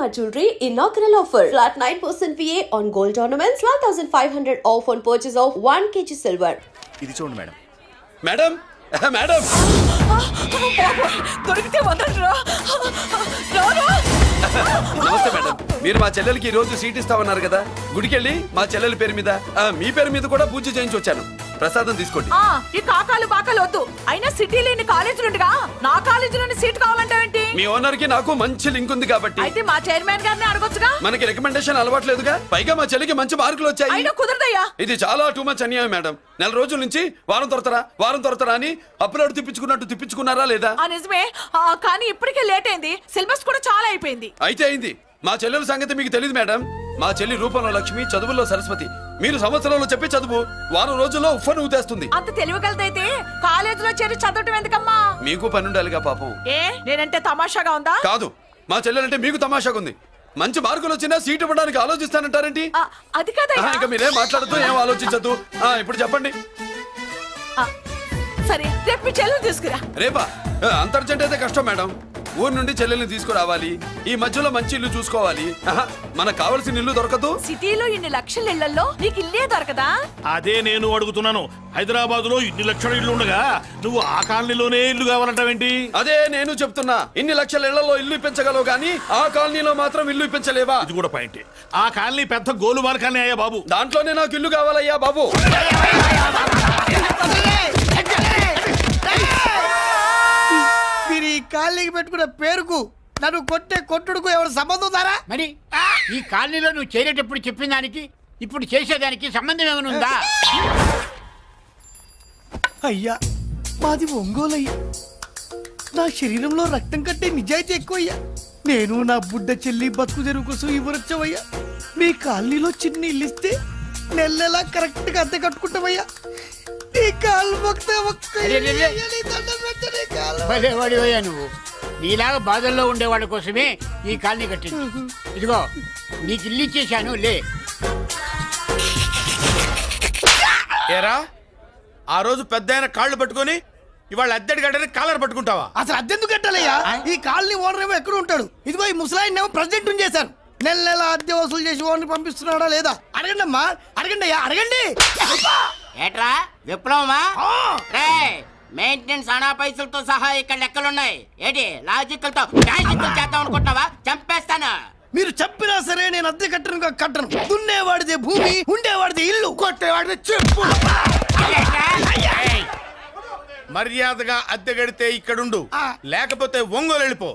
Shalimar Jewelry inaugural offer. Flat 9% VA on gold ornaments, 12,500 off on purchase of 1 kg silver. ఇది చూడండి madam. Madam madam దొరికితే వదలరా. నమస్తే madam. మీరు మా చెల్లెలకి ఈ రోజు సీట్ ఇస్తామన్నారు కదా, గుడికెళ్ళి మా చెల్లెల పేరు మీద మీ పేరు మీద కూడా పూజ చేయించి వచ్చాను. ప్రసాదం తీసుకోండి. ఈ కాకాలు బాకాలు వద్దు. అయినా సిటీలో ఇన్ని కాలేజీలు ఉండగా నా కాలేజీలోని సీట్ కావాలంటావేంటి? మీ ఓనర్ కి నాకు మంచి లింక్ ఉంది కాబట్టి. అయితే మా చైర్మన్ గారిని అడగొచ్చుగా. మనకి రికమెండేషన్ అలవాట్లేదుగా, పైగా మా చెల్లికి మంచి మార్కులు వచ్చాయి. అయినా కుదరదయ్యా. ఇది చాలా టూ మచ్ అన్యాయం మేడం. నెల రోజుల నుంచి వారం తొరతరా అని అప్లోడ్ తిప్పించుకున్నట్టు తిప్పించుకున్నారా లేదా? నిజమే, కానీ ఇప్పటికే లేట్ అయింది. సిలబస్ కూడా చాలా అయిపోయింది. అయితే అయింది. మా చెల్లెల సంగతి మీకు తెలియదు మేడం. మా చెల్లి రూపంలో లక్ష్మి, చదువుల్లో సరస్వతి. మీరు సంవత్సరంలో చెప్పి చదువు వారం రోజుల్లో ఉఫ్ఫను ఊతేస్తుంది. అంత తెలివిగలదైతే కాలేజీలో చేరి చదవటం ఎందుకమ్మా? మీకు పని ఉండాలిగా పాపం. నేనంటే తమాషాగా ఉందా? కాదు, మా చెల్లెలంటే మీకు తమాషాగా ఉంది. మంచి మార్కులు వచ్చినా సీట్ ఇవ్వడానికి ఆలోచిస్తానంటారేంటి? అది కాదయ్యా. ఇంకా మీరేం మాట్లాడుతూ ఏం ఆలోచించద్దు. ఇప్పుడు చెప్పండి. సరే, రేపు మీ చెల్లెలు తీసుకురా. రేపా? అంత అర్జెంట్ అయితే కష్టం మేడం. ఊరు నుండి చెల్లెల్ని తీసుకురావాలి, ఈ మధ్యలో మంచి ఇల్లు చూసుకోవాలి. మనకు కావాల్సిన ఇల్లు దొరకదు. సిటీలో ఇన్ని లక్షల ఇళ్లలో నీకు ఇల్లే దొరకదా? అదే నేను అడుగుతున్నాను. హైదరాబాద్ లో ఇన్ని లక్షల ఇల్లు ఉండగా నువ్వు ఆ కాలనీలోనే ఇల్లు కావాలంటావేంటి? అదే నేను చెప్తున్నా. ఇన్ని లక్షల ఇళ్లలో ఇల్లు ఇప్పించగలవు గానీ ఆ కాలనీలో మాత్రం ఇల్లు ఇప్పించలేవా? ఇది కూడా పాయింట్. ఆ కాలనీ పెద్ద గోలుమార్ కాలనీ అయ్యా బాబు. దాంట్లోనే నాకు ఇల్లు కావాలయ్యా బాబు. మీరు ఈ కాలనీకి పెట్టుకున్న పేరుకు నన్ను కొట్టే కొట్టుడుకు ఎవరు సంబంధం ఉందారా? మరి ఈ కాలనీలో నువ్వు చేరేటప్పుడు చెప్పిన దానికి ఇప్పుడు చేసేదానికి సంబంధం ఏమైనా ఉందా? అయ్యా, మాది ఒంగోలు అయ్యా. నా శరీరంలో రక్తం కట్టే నిజాయితీ ఎక్కువ అయ్యా. నేను నా బుడ్డ చెల్లి బతుకు తెరువు కోసం ఇవ్వరొచ్చావయ్యా. మీ కాలనీలో చిన్న ఇల్లు ఇస్తే నెలలా కరెక్ట్ గా అద్దె కట్టుకుంటామయ్యా. నీ కాలు భలేవాడివయ్యా నువ్వు. నీలాగా బాధల్లో ఉండేవాళ్ళ కోసమే ఈ కాలనీ కట్టింది. ఇదిగో నీకు ఇల్లు ఇచ్చేశాను, లే. ఏరా, ఆ రోజు పెద్ద కాళ్ళు పట్టుకొని ఇవాళ అద్దెడి గడ్డని కాలర్ పట్టుకుంటావా? అసలు అద్దెందుకు కట్టాలయ్యా? ఈ కాలనీ ఓనర్ ఏమో ఎక్కడ ఉంటాడు? ఇదిగో ఈ ముసలాయిని ఏమో ప్రెసిడెంట్ చేశారు. నెల అద్దె వసూలు చేసి ఓనర్ పంపిస్తున్నాడా లేదా అడగండి అమ్మా. అడగండి అయ్యా, అడగండి. ఏట్రా విప్లవమా? మెయింటెనెన్స్ అనా పైసలతో సహా ఇక్కడ లెక్కలున్నాయి. ఏంటి లాజికల్ తో చేద్దాం అనుకుంటున్నావా? చంపేస్తాను. మీరు చెప్పినా సరే నేను అద్దె కట్టను. దున్నేవాడిదే భూమి, ఉండేవాడిదే ఇల్లు, కొట్టేవాడిదే చెప్పు. మర్యాదగా అద్దె గడితే ఇక్కడుండు, లేకపోతే ఒంగోలు వెళ్ళిపో.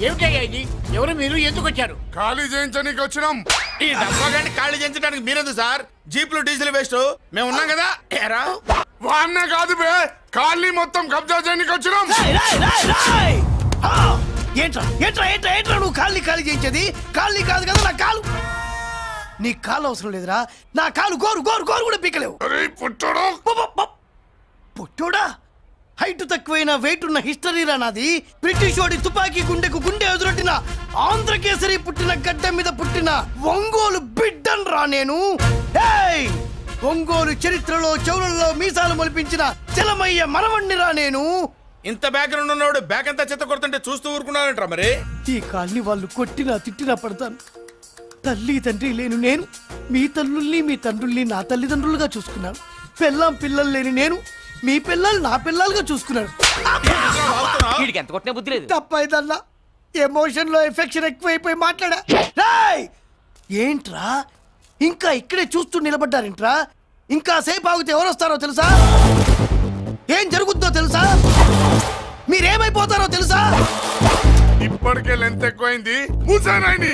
ఏమిటయ్యా ఇది? ఎవరు మీరు? ఎందుకు వచ్చారు? ఖాళీ చేయించడానికి వచ్చినాం. ఈ డబ్బా గంట ఖాళీ చేయించడానికి మీరెందు సార్? జీప్లు డీజిల్ వేస్ట్, మేము ఉన్నాం కదా. వాన్న కాదు బే, ఖాళీ మొత్తం కబ్జా చేయడానికి వచ్చినాం. ఏంట్రా నువ్వు ఖాళీ చేయించేది? ఖాళీ కాదు కదా నా కాలు. నీ కాలు అవసరం లేదురా, నా కాలు గోరు కూడా పీకలేవు. పుట్టోడా, హైట్ తక్కువైన వెయిట్ ఉన్న హిస్టరీరా నాది. బ్రిటిష్ వాడి తుపాకీ గుండెకు గుండె ఎదురొట్టిన ఆంధ్రకేసరి పుట్టిన గడ్డ మీద పుట్టిన ఒంగోలు బిడ్డన్ రా నేను. ఒంగోలు చరిత్రలో చౌరల్లో మీసాలు మొలిపించిన చలమయ్య మనవణ్ణి రా నేను. ఇంత బ్యాక్గ్రౌండ్ ఉన్నవాడు బ్యాక్ అంతా చెత్త కొడుతుంటే చూస్తూ ఊరుకున్నాడంట్రా. మరి ఈ కాల్ని వాళ్ళు కొట్టినా తిట్టినా పడతాను. తల్లి తండ్రి లేను నేను మీ తల్లుల్ని మీ తండ్రుల్ని నా తల్లిదండ్రులుగా చూసుకున్నాను. పెళ్ళాం పిల్లలు లేని నేను మీ పిల్లలు నా పిల్లలుగా చూసుకున్నాడు. తప్పైదల్లా ఎమోషన్ లో ఎఫెక్షన్ ఎక్కువైపోయి మాట్లాడా. ఏంట్రా ఇంకా ఇక్కడే చూస్తూ నిలబడ్డారేంట్రా? ఇంకా సేపు ఆగితే ఎవరు వస్తారో తెలుసా? ఏం జరుగుద్దో తెలుసా? మీరేమైపోతారో తెలుసా? ఇప్పటికే లెంత్ ఎక్కువైంది. మూసానాయని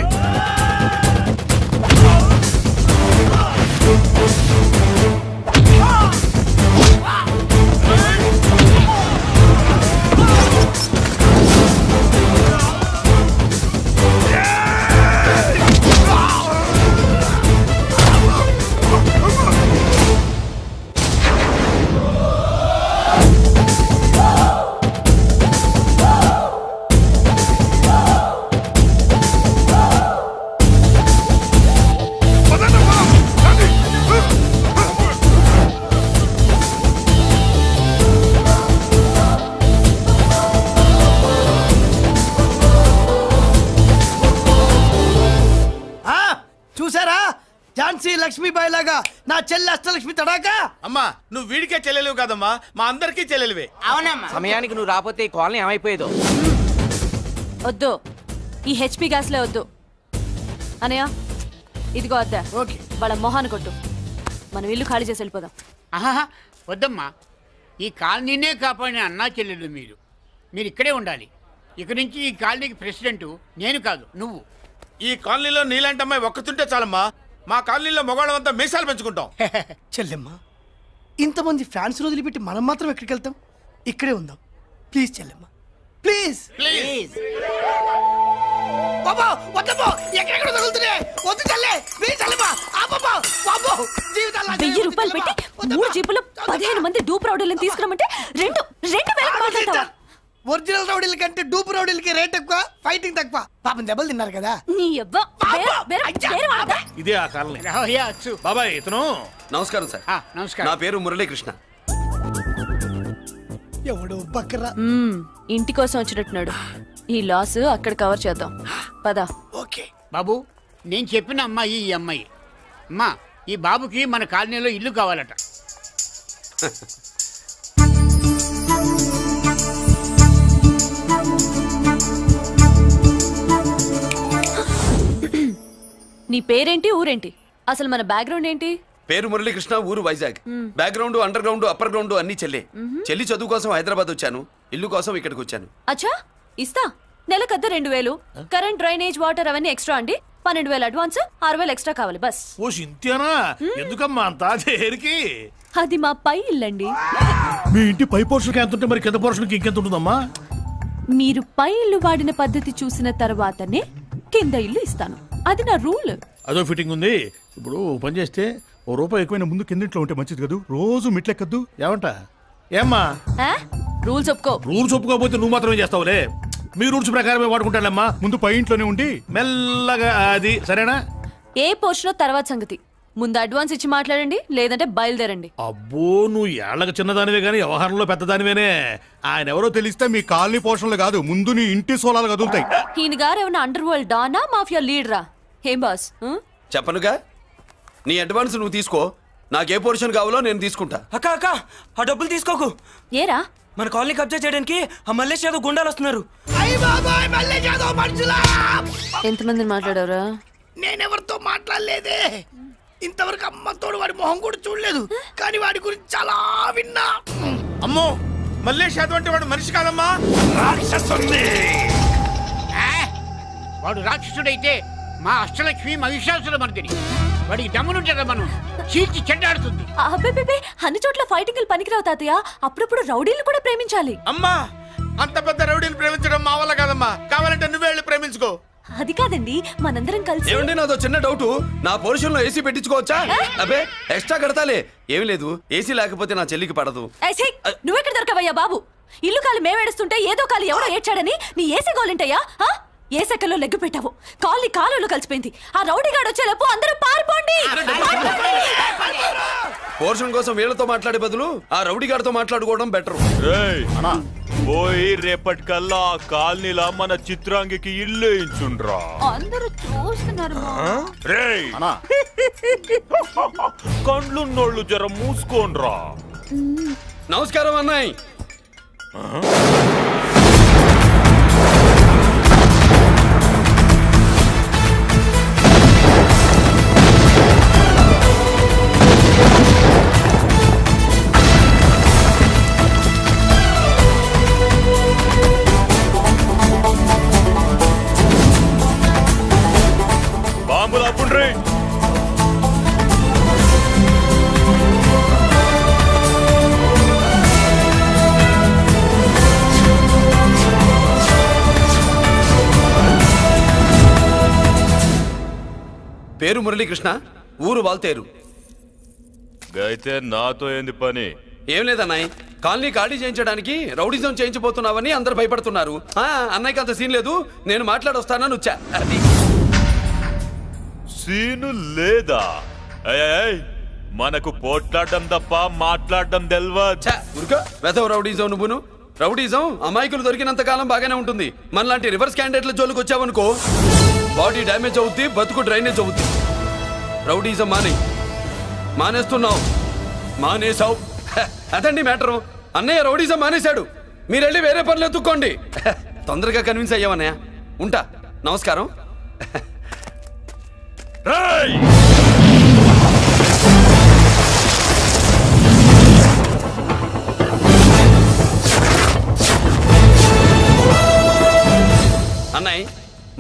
బాబాయ్ లాగా నా చెల్లి అష్టలక్ష్మి తడాకా. అమ్మా నువ్వు వీడికే చెల్లెలివి కాదమ్మా, మా అందరికీ చెల్లెలివే. అవునమ్మా. సమయానికి నువ్వు రాకపోతే ఈ కాలనీ ఏమైపోయేదో. వద్దు, ఈ హెచ్పి గ్యాస్లే వద్దు. అనయ్య ఇదిగో అద్దా. ఓకే. వాళ్ళ మొహాన్ని కొట్టు. మనం ఇల్లు ఖాళీ చేసి వెళ్ళిపోదాం. ఆహా వద్దమ్మా, ఈ కాలనీనే కాపాడిన అన్నా చెల్లెలు మీరు ఇక్కడే ఉండాలి. ఇక నుంచి ఈ కాలనీకి ప్రెసిడెంట్ నేను కాదు, నువ్వు. ఈ కాలనీలో నీలాంటి అమ్మాయి ఒక్కతుంటే చాలమ్మా, మా కాలనీలో మగవాళ్ళంతా మీసాలు పెంచుకుంటాం. చెల్లెమ్మ, ఇంతమంది ఫ్యాన్స్ వదిలిపెట్టి మనం మాత్రం ఎక్కడికి వెళ్తాం? ఇక్కడే ఉందాం ప్లీజ్ చెల్లెమ్మ, ప్లీజ్. ప్లీజ్. బాబా వద్దమ్మా, ఎక్కడెక్కడ తగులుతున్నాయి, వద్దు చెల్లె, ప్లీజ్ చెల్లెమ్మ. అబ్బబ్బా బాబు, జీవితాల్లో 1000 రూపాయలు పెట్టి 3 జీపులు 15 మంది డూప్ రౌడీలను తీసుకురమంటే 2000 మాట్లాడతావా? ఒరిజినల్ రౌడీల కంటే డూప్ రౌడీలకి రేట్ ఎక్కువ, ఫైటింగ్ తక్కువ. పాపం దెబ్బలు తిన్నారు కదా. నీ అబ్బా ఇదే ఆ కాలనీ. రావయ్యా అచ్చు. బాబాయ్ ఇతను. నమస్కారం సార్. నమస్కారం. నా పేరు మురళీకృష్ణ. ఎవడు బక్కరా. ఇంటి కోసం వచ్చినట్టున్నాడు. ఈ లాస్ అక్కడ కవర్ చేద్దాం పదా. ఓకే బాబు, నేను చెప్పిన అమ్మాయి ఈ అమ్మాయి. అమ్మా, ఈ బాబుకి మన కాలనీలో ఇల్లు కావాలట. నీ పేరేంటి, ఊరేంటి, అసలు మన బ్యాక్గ్రౌండ్ ఏంటి? పేరు మురళీకృష్ణ, ఊరు Vizag. Background, under ground, upper ground అన్ని చెల్లె. చెల్లి చదువు కోసం హైదరాబాద్ వచ్చాను, ఇల్లు కోసం ఇక్కడికి వచ్చాను. అచ్చా, ఇస్తా. నెలకద్ద 2000, కరెంట్, డ్రైనేజ్, వాటర్ అవన్నీ ఎక్స్ట్రా అండి. 12,000 అడ్వాన్స్, 6,000 ఎక్స్ట్రా కావాలి బస్. ఓ సింతేనా? ఎందుకమ్మా అంతా దేనికి? అది మా పై ఇల్లండి. మీ ఇంటి పై పోర్షన్కి ఎంత ఉంటే మరి కింద పోర్షన్కి ఇంకెంత ఉంటుందమ్మా? మీరు పై ఇల్లు వాడిన పద్ధతి చూసిన తర్వాతనే కింద ఇల్లు ఇస్తాను. అది నా రూల్. అదో ఫిట్టింగ్ ఉంది. ఇప్పుడు పని చేస్తే ₹1 ఎక్కువైనా ముందు కిందింట్లో ఉంటే మంచిది కదా, రోజు మెట్లెక్కద్దు. ఏమంట? ఏమ్మా రూల్స్ ఒప్పుకో. రూల్స్ ఒప్పుకోకపోతే నువ్వు మాత్రమే చేస్తావులే. మీ రూల్స్ ప్రకారమే వాడుకుంటానమ్మా. ముందు పై ఇంట్లోనే ఉండి మెల్లగా అది సరేనా? ఏ పోర్షన్ తర్వాత సంగతి. ముందు అడ్వాన్స్ ఇచ్చి మాట్లాడండి, లేదంటే బయలుదేరండి. అబ్బో, నువ్వు ఏళ్ళకి చిన్నదానివే గానీ వ్యవహారంలో పెద్దదానివేనే. ఆయన ఎవరో తెలిస్తే మీ కాలనీ పోషణలు కాదు, ముందు నీ ఇంటి సోలాలు కదులుతాయి. ఈయన గారు ఏమన్నా అండర్ వరల్డ్ డానా, మాఫియా లీడరా? ఏం బాస్? చెప్పనుగా, నీ అడ్వాన్స్ నువ్వు తీసుకో, నాకే పోర్షన్ కావాలో నేను తీసుకుంటా. అక్క అక్క, ఆ డబ్బులు తీసుకోకు. ఏరా? మన కాలనీ కబ్జా చేయడానికి ఆ మల్లేష్ యాదవ్ గుండాలు వస్తున్నారు. ఎంతమందిని మాట్లాడారా? నేనెవరితో మాట్లాడలేదే. ఇంతవరకు అమ్మతోడు వాడి మొహం కూడా చూడలేదు, కానీ వాడి గురించి చాలా విన్నా. అమ్మో, మల్లేష్ యాదవ్ అంటే వాడు మనిషి కాదమ్మా, రాక్షసుడి. వాడు రాక్షసుడైతే మా అష్టలక్ష్మి మహిషాసుల మర్దిని. వాడికి దమ్మునుంటారా మనం చీల్చి చెడ్డాడుతుంది. అబ్బే, అన్ని చోట్ల ఫైటింగ్ పనికిరావు తాతయ్య. అప్పుడప్పుడు రౌడీలు కూడా ప్రేమించాలి. అమ్మా, అంత పెద్ద రౌడీని ప్రేమించడం మా వల్ల కాదమ్మా. కావాలంటే నువ్వే వెళ్ళి ప్రేమించుకో. అది కాదండి, మనందరం కలిసి. ఏమండి, నాదో చిన్న డౌట్. నా పోర్షన్ లో ఏసీ పెట్టించుకోవచ్చా? అబ్బే, ఎక్స్ట్రా కడతాలే. ఏమి లేదు, ఏసీ లేకపోతే నా చెల్లికి పడదు. నువ్వెక్కడ దొరకవయ్యా బాబు? ఇల్లు కాలు మేమేడుస్తుంటే ఏదో కాలు ఎవరో ఏడ్చాడని నీ ఏసీ గోలింటయ్యా? ఏ సెకల్లో లెగ్గు పెట్టావు? కాలనీ కాలులో కలిసిపోయింది. ఆ రౌడీగాడు వచ్చేలోపు అందరూ పారిపోండి. పోర్షన్ కోసం వీళ్ళతో మాట్లాడే బదులు ఆ రౌడీ గారితో మాట్లాడుకోవడం బెటర్. పోయి రేపటికల్లా ఆ కాలనీలా మన చిత్రాంగికి ఇల్లు ఇచ్చుండ్రా. అందరూ చూస్తున్నారు. కండ్లున్నోళ్ళు జర మూసుకోండ్రా. నమస్కారం అన్నాయ్. బాంబులు ఆపుండ్రీ. పేరు మురళీకృష్ణ, ఊరు వాల్తేరు. అయితే నాతో ఏంది పని? ఏం లేదన్నాయ్, కాలనీ ఖాళీ చేయించడానికి రౌడీజం చేయించబోతున్నావని అందరు భయపడుతున్నారు. అన్నయ్యకి అంత సీన్ లేదు, నేను మాట్లాడొస్తానని వచ్చా. అది సీను లేదా? మనకు పోట్లాడడం తప్ప మాట్లాడడం తెల్వదు. వెధవ రౌడీజం నువ్వును. రౌడీజం అమాయకులు దొరికినంత కాలం బాగానే ఉంటుంది. మనలాంటి రివర్స్ క్యాండిడేట్ల జోలికి వచ్చావనుకో, బాడీ డ్యామేజ్ అవుద్ది, బతుకు డ్రైనేజ్ అవుద్ది. రౌడీజం మానే. మానేస్తున్నావు. మానేసావు. అదండి మ్యాటరు. అన్నయ్య రౌడీజం మానేశాడు. మీరెళ్ళి వేరే పనులు ఎత్తుక్కోండి. తొందరగా కన్విన్స్ అయ్యామన్నయ్య. ఉంటా. నమస్కారం. అన్నయ్య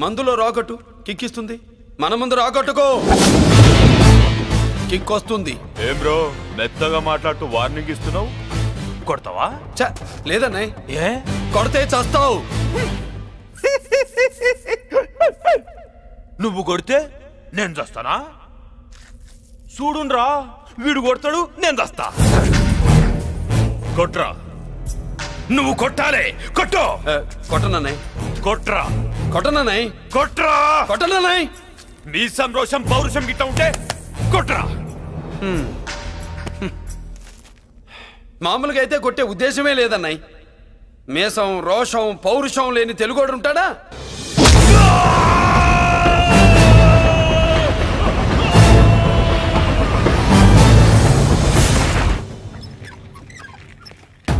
మందులో రాకట్టు కిక్కిస్తుంది. మన ముందు రాకట్టుకో కిక్ వస్తుంది. ఏం బ్రో మెత్తగా మాట్లాడుతూ వార్నింగ్ ఇస్తున్నావు? కొడతావా? లేదన్నయ్య. ఏ కొడితే చస్తావు. నువ్వు కొడితే నేను చస్తానా? చూడుండ్రా, వీడు కొడతాడు, నేను చస్తా. కొట్రా. నువ్వు కొట్టాలి. కొట్టు. కొట్టనన్నయ్య. కొట్రా. కొట్టనన్నయ్య. కొట్రా. కొట్టనన్నయ్య. నీ సంతోషం పౌరుషం గిట్ట ఉంటే కొట్రా. మామూలుగా అయితే కొట్టే ఉద్దేశమే లేదన్నయ్య. మేషం రోషం పౌరుషం లేని తెలుగోడు ఉంటాడా?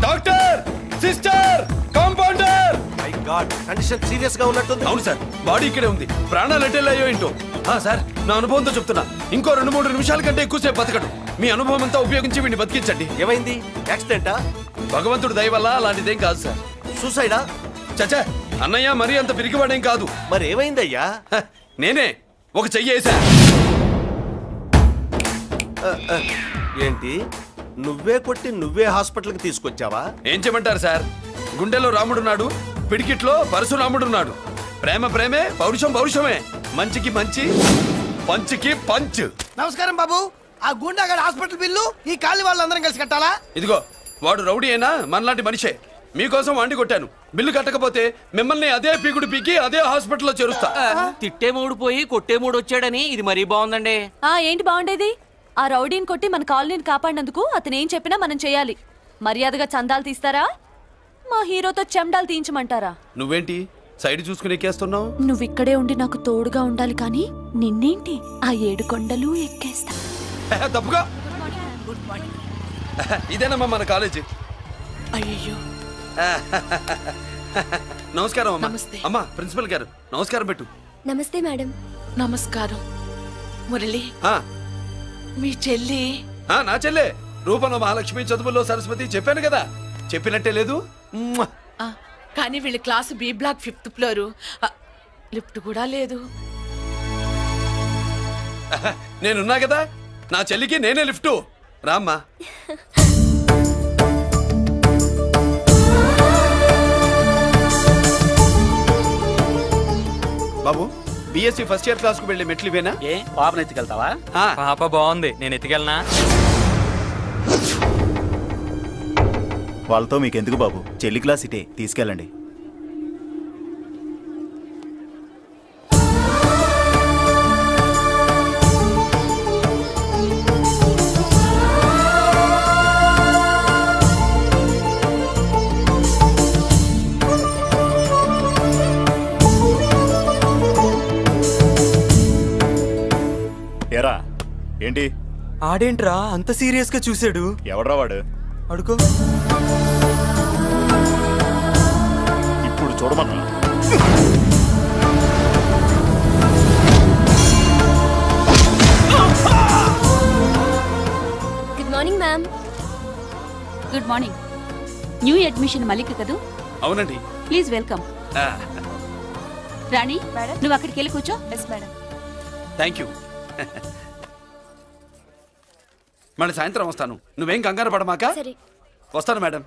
Doctor, sister, compounder. My God, condition serious గా ఉన్నట్టుంది. అవును సార్, బాడీ ఇక్కడే ఉంది. ప్రాణాలు ఎట్టెళ్ళాయో ఏంటో. సార్, నా అనుభవంతో చెప్తున్నా, ఇంకో 2-3 నిమిషాల కంటే ఎక్కువసేపు బతకడు. మీ అనుభవం అంతా ఉపయోగించి వీడిని బతికించండి. ఏమైంది? యాక్సిడెంటా? భగవంతుడు దయ వల్ల అలాంటిదేం కాదు సార్. సూసైడా? చచ్చా, అన్నయ్య మరీ అంత పిరికివాడేం కాదు. మరి ఏమైందయ్యా? నేనే ఒక చెయ్యి వేసా. ఏంటి, నువ్వే కొట్టి నువ్వే హాస్పిటల్కి తీసుకొచ్చావా? ఏం చేయమంటారు సార్, గుండెలో రాముడున్నాడు, పిడికిట్లో పరశురాముడున్నాడు. ప్రేమ ప్రేమే, పౌరుషం పౌరుషమే. మంచికి మంచి, పంచికి పంచ్. నమస్కారం బాబు. ఆ గుండాగడ్ హాస్పిటల్ బిల్లు ఈ కాలి వాళ్ళందరం కలిసి కట్టాలా? ఇదిగో, వాడు రౌడీ అయినా మనలాంటి మనిషే. మీకోసం వండి కొట్టాను. బిల్లు కట్టకపోతే మిమ్మల్ని అదే పీకుడు పీకి అదే హాస్పిటల్లో చేరుస్తా. తిట్టే మూడు పోయి కొట్టే మూడు వచ్చాడని ఇది మరీ బాగుందండి. ఏంటి బాగుండేది? ఆ రౌడీని కొట్టి మన కాలనీని కాపాడినందుకు అతను ఏం చెప్పినా మనం చేయాలి. మర్యాదగా చందాలు తీస్తారా, మా హీరోతో చెండాలు తీయించమంటారా? నువ్వేంటి సైడ్ చూసుకుని ఎక్కేస్తున్నావు? నువ్విక్కడే ఉండి నాకు తోడుగా ఉండాలి, కానీ నిన్నేంటి ఆ 7 కొండలు ఎక్కేస్తా. తప్పుగా. ఇదేనమ్మా మన కాలేజీ. అయ్యో, నమస్కారం అమ్మా. అమ్మా, ప్రిన్సిపల్ గారు నమస్కారం పెట్టు. నమస్తే మేడం. నమస్కారం. మురళి, ఆ, మీ చెల్లి? నా చెల్లె రూపంలో మహాలక్ష్మి, చదువుల్లో సరస్వతి. చెప్పాను కదా, చెప్పినట్టే లేదు. కానీ వీళ్ళ class B block 5th floor. Lift కూడా లేదు. నేనున్నా కదా, నా చెల్లికి నేనే లిఫ్ట్. రామ్మా. బాబు, బిఎస్సి ఫస్ట్ ఇయర్ క్లాస్ కు వెళ్ళి మెట్లు ఇవేనా? ఏ పాపను ఎత్తుకెళ్తావా? పాప బాగుంది, నేను ఎత్తుకెళ్ళనా? వాళ్ళతో మీకెందుకు బాబు, చెల్లి క్లాస్ ఇటే, తీసుకెళ్ళండి. ఏరా ఏంటి? ఆడేంట్రా అంత సీరియస్ గా చూసాడు? ఎవడ్రా వాడు? అడుకో. ఇప్పుడు చూడమన్నా. Good morning ma'am. Good morning. New admission Mallika కదూ? అవునండి. Please welcome. రాణి, నువ్వు అక్కడికి వెళ్ళి కూర్చో. Yes madam. Thank you. మళ్ళీ సాయంత్రం వస్తాను. నువ్వేం కంగారు పడమాక. వస్తాను మేడం.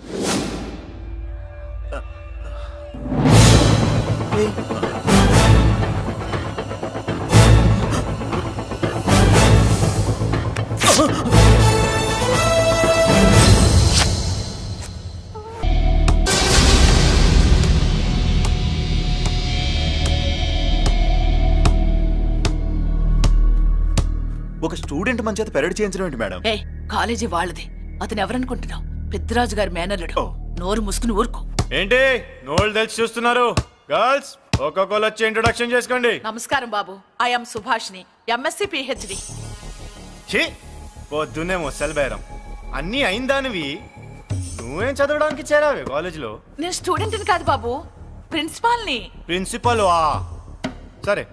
ఒక స్టూడెంట్ మన చేత పెరడ్ చేయించడం ఏంటి మేడం? కాలేజీ వాళ్ళది. అతను ఎవరనుకుంటున్నావు? పెద్దరాజు గారి మేనల్లుడు. నోరు ముసుకుని ఊరుకో. ఏంటి నోళ్ళు తెలిసి చూస్తున్నారు? గర్ల్స్ ఒక్కొక్కరు వచ్చి ఇంట్రొడక్షన్ చేసుకోండి. నమస్కారం బాబు. ఐఎమ్ సుభాష్ని, ఎంఎస్సి పిహెచ్డి. పొద్దున్నే ముసలి బేరం అన్నీ అయిందానివి నువ్వేం చదవడానికి చేరావే కాలేజీలో? నేను స్టూడెంట్ని కాదు బాబు, ప్రిన్సిపాల్ని. ప్రిన్సిపల్ సరే,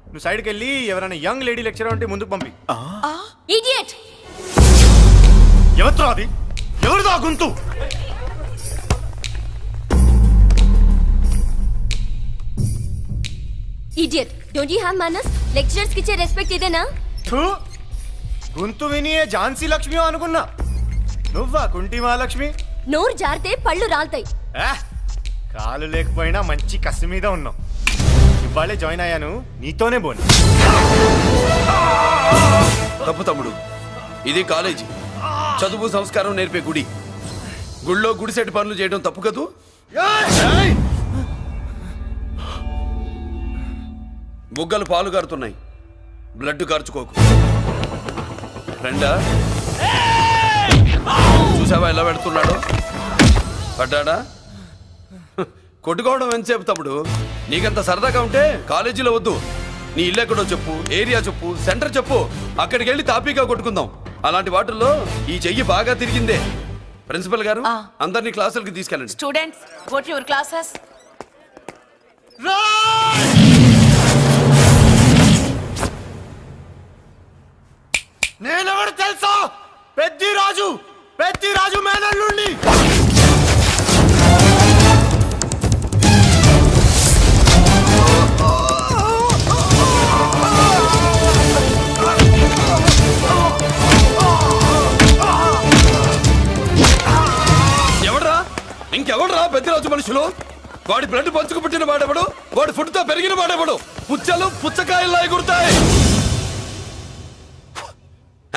నువ్వు సైడ్కి వెళ్ళి ఎవరైనా యంగ్ లేడీ లెక్చరర్ ఉంటే ముందుకు పంపి. ఇడియట్! ఎవరితో అది? ఎవరిదో గుంతు? Idiot! Don't you have manners? Lecturers కి ఇచ్చే రెస్పెక్ట్ ఇదేనా? గుంతు విని ఝాన్సీ లక్ష్మి అనుకున్నా, నువ్వా కుంటి మహాలక్ష్మి? నోరు జారితే పళ్ళు రాల్తాయి. కాలు లేకపోయినా మంచి కసి మీద ఉన్నావు. ఇవాళే జాయిన్ అయ్యాను, నీతోనే పోను. తప్పు తమ్ముడు, ఇది కాలేజీ, చదువు సంస్కారం నేర్పే గుడి. గుళ్ళో గుడిసెట్టి పనులు చేయడం తప్పు కదూ? బుగ్గలు పాలు కారుతున్నాయి, బ్లడ్ కార్చుకోకు. ఫ్రెండా, చూసావా ఎలా పెడుతున్నాడు? పడ్డాడా? కొట్టుకోవడం ఎంతసేపు తమ్ముడు? నీకంత సరదాగా ఉంటే కాలేజీలో వద్దు. నీ ఇల్లు ఎక్కడో చెప్పు, ఏరియా చెప్పు, సెంటర్ చెప్పు, అక్కడికి వెళ్ళి తాపీగా కొట్టుకుందాం. అలాంటి వాటిల్లో ఈ చెయ్యి బాగా తిరిగిందే. ప్రిన్సిపల్ గారు, అందరినీ క్లాసులకి తీసుకెళ్ళండి. Students, go to your classes. నేనెవరు తెలుసా? పెద్దిరాజు, పెద్దిరాజు మేనల్లుండి. ఎవడ్రా? ఇంకెవడ్రా పెద్దిరాజు మనుషులు? వాడి బ్లడ్ పంచుకు పుట్టిన వాడెవడు? వాడి ఫుడ్ తో పెరిగిన వాడెవడు? పుచ్చలు పుచ్చకాయల్లా ఎగురుతాయి.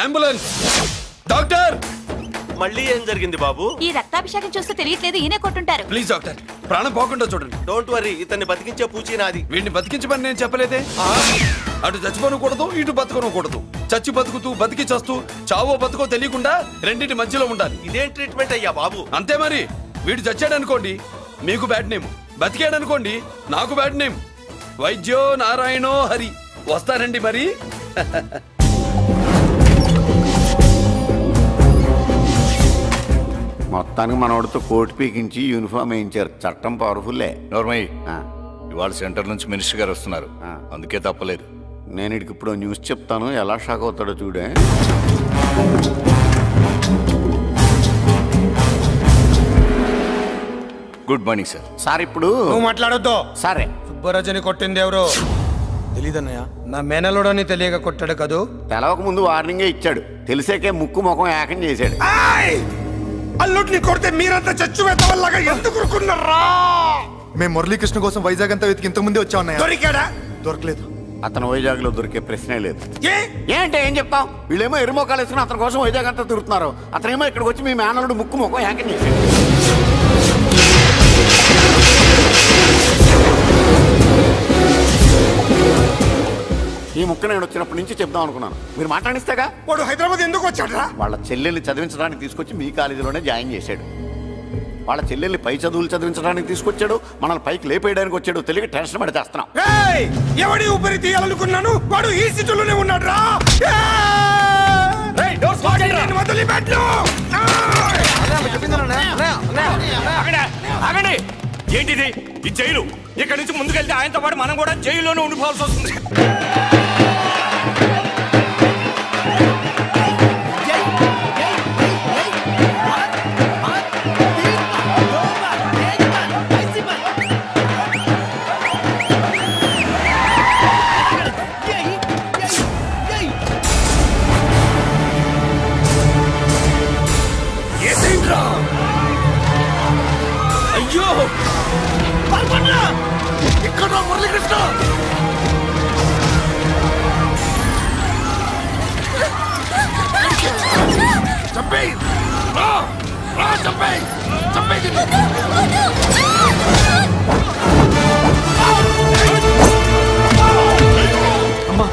అంబులెన్స్! డాక్టర్! మళ్ళీ ఏం జరిగింది బాబు? ఈ రక్తాభిషేకం చూస్తే తెలియట్లేదు, ఈయనే కొట్టుంటారు. ప్లీజ్ డాక్టర్, ప్రాణం పోకుండా చూడండి. డోంట్ వరీ, ఇతన్ని బతికించే పూచి నాది. వీడిని బతికించమని నేను చెప్పలేదే. అటు చచ్చిపోనకూడదు, ఇటు బతకనకూడదు. చచ్చి బతుకుతూ, బతికి చస్తూ, చావో బతుకో తెలియకుండా రెండింటి మధ్యలో ఉండాలి. ఇదేం ట్రీట్మెంట్ అయ్యా బాబు? అంతే మరి. వీడు చచ్చాడనుకోండి మీకు బ్యాడ్ నేమ్, బతికాడనుకోండి నాకు బ్యాడ్ నేమ్. వైద్యో నారాయణో హరి. వస్తానండి మరి. మొత్తానికి మనోడితో కోట్ పీకించి యూనిఫామ్ వేయించారు. చట్టం పవర్ఫుల్లే. నోర్మయ్య, ఇవాళ సెంటర్ నుంచి మినిస్టర్ గారు వస్తున్నారు, అందుకే తప్పలేదు. నేను ఇడికి ఇప్పుడు న్యూస్ చెప్తాను, ఎలా షాక్ అవుతాడో చూడే. Good morning sir. సార్ ఇప్పుడు నువ్వు మాట్లాడొద్దు. సరే, సుబ్బరాజుని కొట్టింది ఎవరు? తెలీదన్నయ్య, నా మేనలోడని తెలియక కొట్టాడు కదూ. తెలవక ముందు వార్నింగే ఇచ్చాడు, తెలిసాకే ముక్కు ముఖం ఏకం చేశాడు. అల్లుడిని కొడితే మీరంతా చచ్చు వెతవల్లాగా ఎందుకు రుకున్నారా? మేము మురళీకృష్ణ కోసం వైజాగ్ అంతా వెతికి ఇంతకు ముందే వచ్చా ఉన్నాయా? దొరికాడా? దొరకలేదు. అతను వైజాగ్ లో దొరికే ప్రశ్నే లేదు. ఏంటే ఏం చెప్తాం? వీళ్ళేమో ఎరుమోకాలు వేసుకుని అతని కోసం వైజాగ్ అంతా తిరుగుతున్నారు. అతనేమో ఇక్కడికి వచ్చి మీ మేనలుడు ముక్కు ముఖం ఏకం చేశాడు. ఈ ముక్క నేను వచ్చినప్పటి నుంచి చెప్దాం అనుకున్నాను, మీరు మాట్లాడిస్తేగా. వాడు హైదరాబాద్ ఎందుకు వచ్చాడరా? వాళ్ళ చెల్లెల్ని చదివించడానికి తీసుకొచ్చి మీ కాలేజీలోనే జాయిన్ చేశాడు. వాళ్ళ చెల్లెల్ని పై చదువులు చదివించడానికి తీసుకొచ్చాడు, మనల్ని పైకి లేపేయడానికి వచ్చాడు. తెలియక టెన్షన్ పడి చేస్తున్నాం. ఎవడి ఊపిరి తీయాలనుకున్నాను, వాడు ఈ సిటీలోనే ఉన్నాడు రా. ఏంటిది? ఈ జైలు. ఇక్కడి నుంచి ముందుకెళ్తే ఆయనతో పాటు మనం కూడా జైల్లోనే ఉండిపోవాల్సి వస్తుంది. అయ్యో ఇక్కడ మురళీకృష్ణ చంపేయ్, చంపేయ్, చంపేయ్. అమ్మా,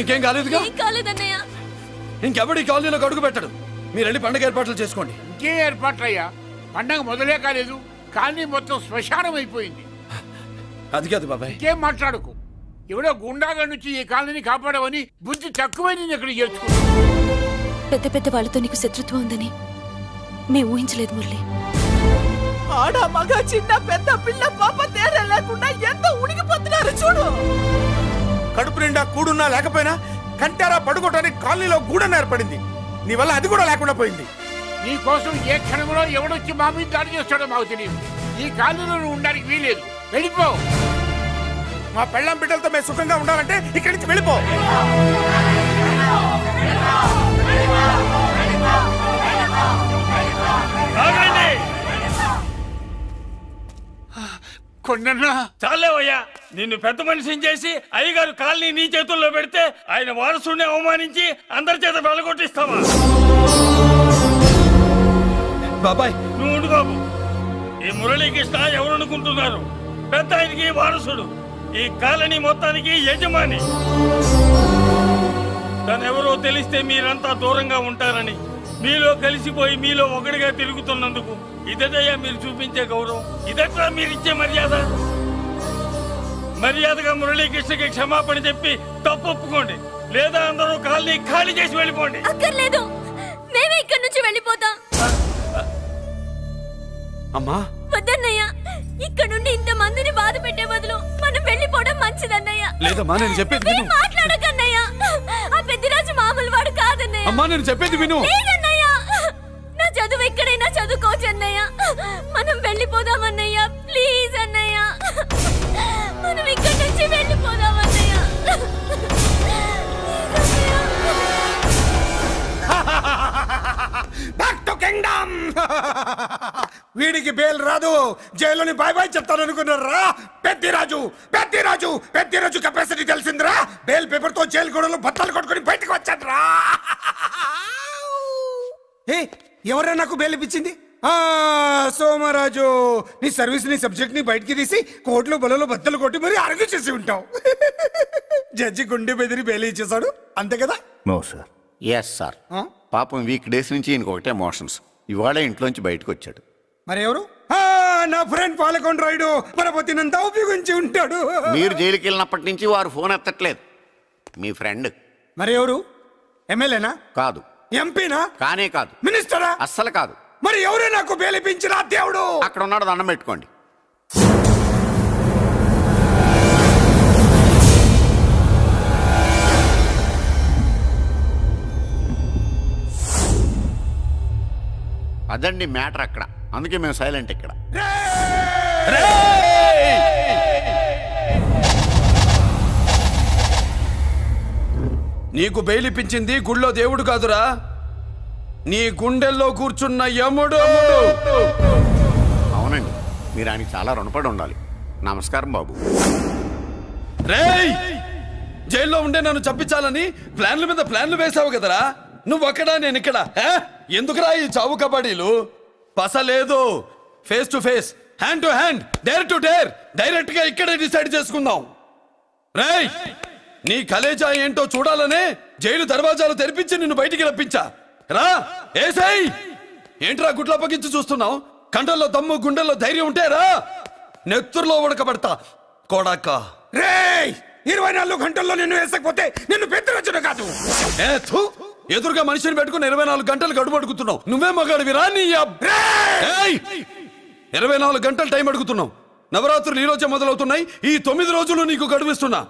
నీకేం కాలేదుగా? ఏం కాలేదన్నయ్య. ఇంకెవడి కాలనీలో అడుగు పెట్టడు. మీరు వెళ్ళి పండుగ ఏర్పాట్లు చేసుకోండి. ఇంకే ఏర్పాట్లయ్యా? పండగ మొదలే కాలేదు, కాలనీ మొత్తం శ్మశానం అయిపోయింది. అది కాదు బాబాయ్. ఇంకేం మాట్లాడుకు. ఎవడో గుండాగా నుంచి ఈ కాలనీని కాపాడవని బుద్ధి తక్కువై నేను ఇక్కడ చేర్చుకున్నాను. పెద్ద పెద్ద వాళ్ళతో నీకు శత్రుత్వం ఉందని మేము ఊహించలేదు మురళి. ఆడ మగ చిన్న పెద్ద పిల్ల పాప తేడా లేకుండా ఎంత ఉడికిపోతున్నారు చూడు. కడుపు నిండా కూడున్నా లేకపోయినా కంటారా పడుకోవటానికి కాలనీలో గూడన ఏర్పడింది. నీ వల్ల అది కూడా లేకుండా పోయింది. నీ కోసం ఏ క్షణంలో ఎవడొచ్చి మా మీద దాడి చేస్తాడో మాకు తెలియదు. ఈ కాలనీలో నువ్వు ఉండడానికి వీలేదు. వెళ్ళిపో. మా పెళ్ళం బిడ్డలతో మేము సుఖంగా ఉండాలంటే ఇక్కడి నుంచి వెళ్ళిపో. చాలేవయ్యా, నిన్ను పెద్ద మనిషిని చేసి అయ్యగారు కాలనీ నీ చేతుల్లో పెడితే ఆయన వారసుని అవమానించి అందరి చేత వెళ్ళగొట్టిస్తావా? బాబాయ్ నువ్వు ఉండు బాబు. ఈ మురళీకృష్ణ ఎవరు అనుకుంటున్నారు? పెద్ద ఆయనకి వారసుడు, ఈ కాలనీ మొత్తానికి యజమాని. తనెవరో తెలిస్తే మీరంతా దూరంగా ఉంటారని మీలో కలిసిపోయి మీలో ఒకటిగా తిరుగుతున్నందుకు ఇదటయ్యా మీరు చూపించే గౌరవం, ఇదట్లా మీరిచ్చే మర్యాద. మర్యాదగా మురళీకృష్ణకి క్షమాపణ చెప్పి తప్పు ఒప్పుకోండి, లేదా అందరూ కాలనీ ఖాళీ చేసి వెళ్ళిపోండి. అక్కర్లేదు, మేమే ఇక్కడి నుంచి వెళ్ళిపోతాం. అమ్మా వద్దన్నయ్య, ఇక్కడ నుండి ఇంత మందిని బాధ పెట్టే బదులు మనం వెళ్ళిపోవడం మంచిదన్నయ్య. లేదమ్మా, నేను చెప్పేది విను. మాట్లాడకన్నయ్య, ఆ పెద్దిరాజు మామూలు వాడు కాదన్నయ్య. అమ్మా నేను చెప్పేది విను. లేదన్నయ్య, నా చదువు ఎక్కడైనా చదువుకోవచ్చు అన్నయ్య. మనం వెళ్ళిపోదామన్నయ్య, ప్లీజ్ అన్నయ్య. మనం ఇక్కడి నుంచి వెళ్ళిపోదామన్నయ్య. Back to kingdom. వీడికి బేల్ రాదు, జైల్లోని బాయ్ బాయ్ చెప్తాను అనుకున్నారా? పెద్దిరాజు పెద్దిరాజు పెద్దిరాజు కెపాసిటీ తెలిసిందిరా. బేల్ పేపర్ తో జైలు గోడలు బత్తలు కొట్టుకుని బయటకు వచ్చాడ్రా. ఎవరైనా నాకు బేల్ ఇప్పించింది? సోమరాజు, నీ సర్వీస్ నీ సబ్జెక్ట్ ని బయటికి తీసి కోర్టులో బలలో బద్దలు కొట్టి మరి అరుగు చేసి ఉంటావు. జడ్జి గుండె బెదిరి బేల్ ఇచ్చేసాడు, అంతే కదా? No sir. Yes sir. పాపం వీక్ డేస్ నుంచి ఈయనకు ఒకటే మోషన్స్. ఇవాళ ఇంట్లోంచి బయటకు వచ్చాడు. మరి ఎవరు? నా ఫ్రెండ్ పాలకొండ రాయుడు పరపతినంతా ఉపయోగించి ఉంటాడు. మీరు జైలుకి వెళ్ళినప్పటి నుంచి వారు ఫోన్ ఎత్తట్లేదు. మీ ఫ్రెండ్. మరి ఎవరు? ఎమ్మెల్యేనా? కాదు. ఎంపీనా? కానే కాదు. మినిస్టరా? అస్సలు కాదు. మరి ఎవరే నాకు బేలిపించిన దేవుడు? అక్కడ ఉన్నాడు, దండం పెట్టుకోండి. అదండి మ్యాటర్ అక్కడ. అందుకే మేము సైలెంట్ ఇక్కడ. నీకు బెయిలిపించింది గుళ్ళో దేవుడు కాదురా, నీ గుండెల్లో కూర్చున్న యముడు. అవునండి, మీరు ఆయనకి చాలా రుణపడి ఉండాలి. నమస్కారం బాబు. రేయ్, జైల్లో ఉండే నన్ను చంపించాలని ప్లాన్ల మీద ప్లాన్లు వేసావు కదరా. నువ్వు అక్కడా నేను ఇక్కడ. ఎందుకురా ఈ చావు కబడ్డీలు? పసలేదు. Face to face, hand to hand, dare to dare, direct గా ఇక్కడే డిసైడ్ చేసుకుందాం. రేయ్, నీ కలేజా ఏంటో చూడాలనే జైలు దర్వాజాలు తెరిపించి నిన్ను బయటికి రప్పించా. రా ఏసై. ఏంట్రా గుడ్ల పగించి చూస్తున్నావు? కండల్లో దమ్ము గుండెల్లో ధైర్యం ఉంటే రా, నెత్తురులో ఉడకబడతా కొడాక. రేయ్, 24 గంటల్లో నిన్ను వేసకపోతే నిన్ను పెద్దరొచ్చును కాదు. ఎదురుగా మనిషిని పెట్టుకుని 24 గంటలు గడుపు అడుగుతున్నావు. నువ్వే మగాడివిరా నీ 24 గంటలు టైం అడుగుతున్నావు. నవరాత్రులు ఈ రోజే మొదలవుతున్నాయి. ఈ 9 రోజులు నీకు గడువిస్తున్నా.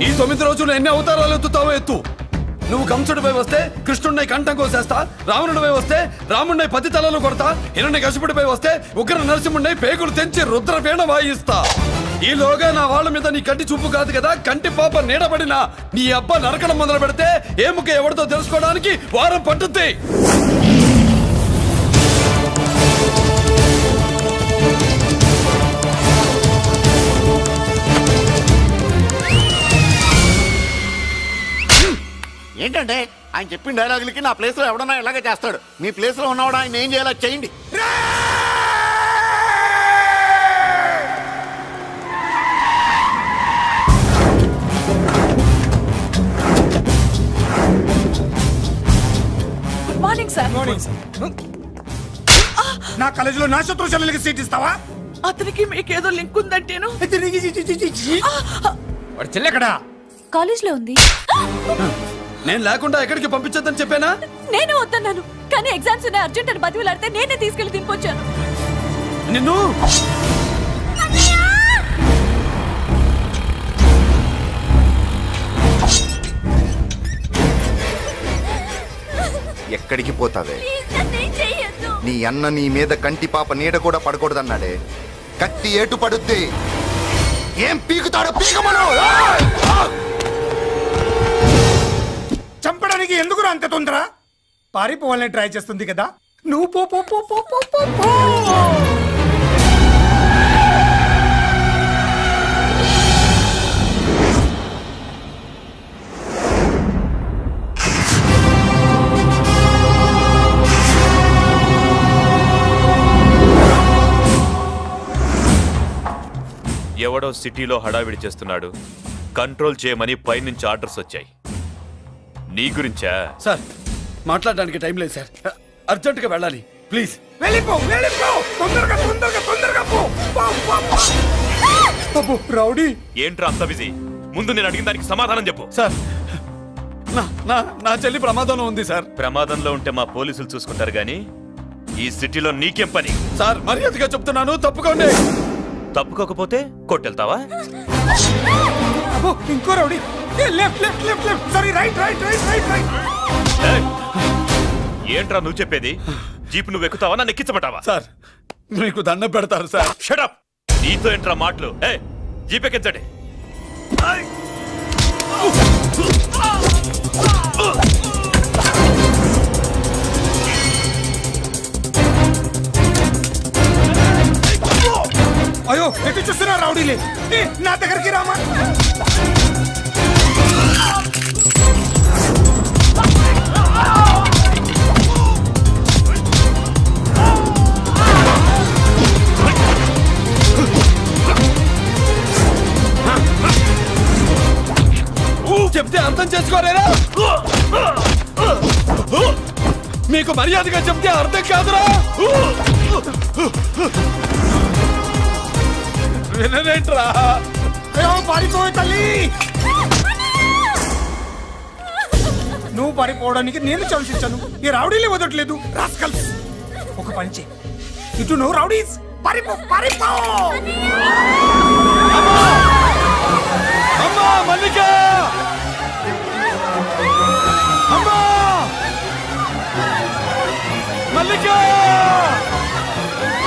ఈ 9 రోజులు ఎన్ని అవతారాలు ఎత్తుతావో ఎత్తు. నువ్వు కంసుడిపై వస్తే కృష్ణుడిని కంఠం కోసేస్తా, రావణుడిపై వస్తే రాముడిని 10 తలలు కొడతా, హిరణ్యకశిపుడిపై వస్తే ఉగ్ర నరసింహుడిని పేగులు తెంచి రుద్రపీణ వాయిస్తా. ఈలోగా నా వాళ్ళ మీద నీ కంటి చూపు కాదు కదా, కంటి పాప నీడబడిన నీ అబ్బ నరకడం మొదలు పెడితే ఏముక ఎవరితో తెలుసుకోవడానికి వారం పట్టుద్ది. ఏంటంటే ఆయన చెప్పిన డైలాగులకి నా ప్లేస్లో ఎవడన్నా ఇలాగే చేస్తాడు. మీ ప్లేస్లో ఉన్నవాడు ఆయన ఏం చేయాలో చేయండి. Morning sir. నా కాలేజీలో నా శత్రు చెల్లెలకి సీట్ ఇస్తావా? అతనికి మీకేదో లింక్ ఉందంటేను. వాడి చెల్లెక్కడా? కాలేజ్ లో ఉంది. నేను లేకుండా ఎక్కడికి పంపించొద్దని చెప్పానా? నేను వద్దన్నాను, కానీ ఎగ్జామ్స్ ఉన్నాయి అర్జెంట్ అని బతిలాడితే నేనే తీసుకెళ్లి తినిపొచ్చాను. నిన్ను ఎక్కడికి పోతావే? నీ అన్న నీ మీద కంటి పాప నీడ కూడా పడకూడదన్నాడే. కత్తి ఏటు పడుద్ది. ఏం పీకుతాడో పీకమను. చంపడానికి ఎందుకు అంత తొందర? పారిపోవాలని ట్రై చేస్తుంది కదా. నువ్వు పో పో పో పో పో పో పో. ఎవడో సిటీలో హడావిడి చేస్తున్నాడు, కంట్రోల్ చేయమని పైనుంచి ఆర్డర్స్ వచ్చాయి. నీ గురించా? సార్ మాట్లాడడానికి టైం లేదు సార్, అర్జెంట్ గా వెళ్ళాలి ప్లీజ్. వెళ్ళిపో వెళ్ళిపో, తొందరగా తొందరగా తొందరగా పో. అబ్బో రౌడీ ఏంట్రా అంత బిజీ? ముందు నేను అడిగిన దానికి సమాధానం చెప్పు. సార్ నా చెల్లి ప్రమాదంలో ఉంది సార్. ప్రమాదంలో ఉంటే మా పోలీసులు చూసుకుంటారు గానీ ఈ సిటీలో నీకేం పని? సార్ మర్యాదగా చెప్తున్నాను, తప్పుకోండి. తప్పుకోకపోతే కొట్టెళ్తావా? అబ్బో ఇంకో rowdy. Left left left left, sorry right right right right right. ఏంట్రా నువ్వు చెప్పేది? జీప్ నువ్వు ఎక్కుతావా, నన్ను ఎక్కించబట్టావా? సార్ మీకు దండం పెడతారు సార్. Shut up. నీతో ఏంట్రా మాటలు? జీప్ ఎక్కించండి. అయ్యో ఎటు చూస్తున్నా రౌడీలే, నా దగ్గరికి రామా. చెప్తే అర్థం చేసుకోలేరా? మీకు మర్యాదగా చెప్తే అర్థం కాదురా? వినరేంట్రా? పారిపోయే తల్లి, నువ్వు పారిపోవడానికి నేను ఛాన్స్ ఇచ్చాను, ఈ రౌడీలే వదట్లేదు. రాస్కల్స్, ఒక పని చేయి, ఇటు నువ్వు రౌడీస్ పారిపో పారిపో. అమ్మా మల్లిక, అమ్మా మల్లిక,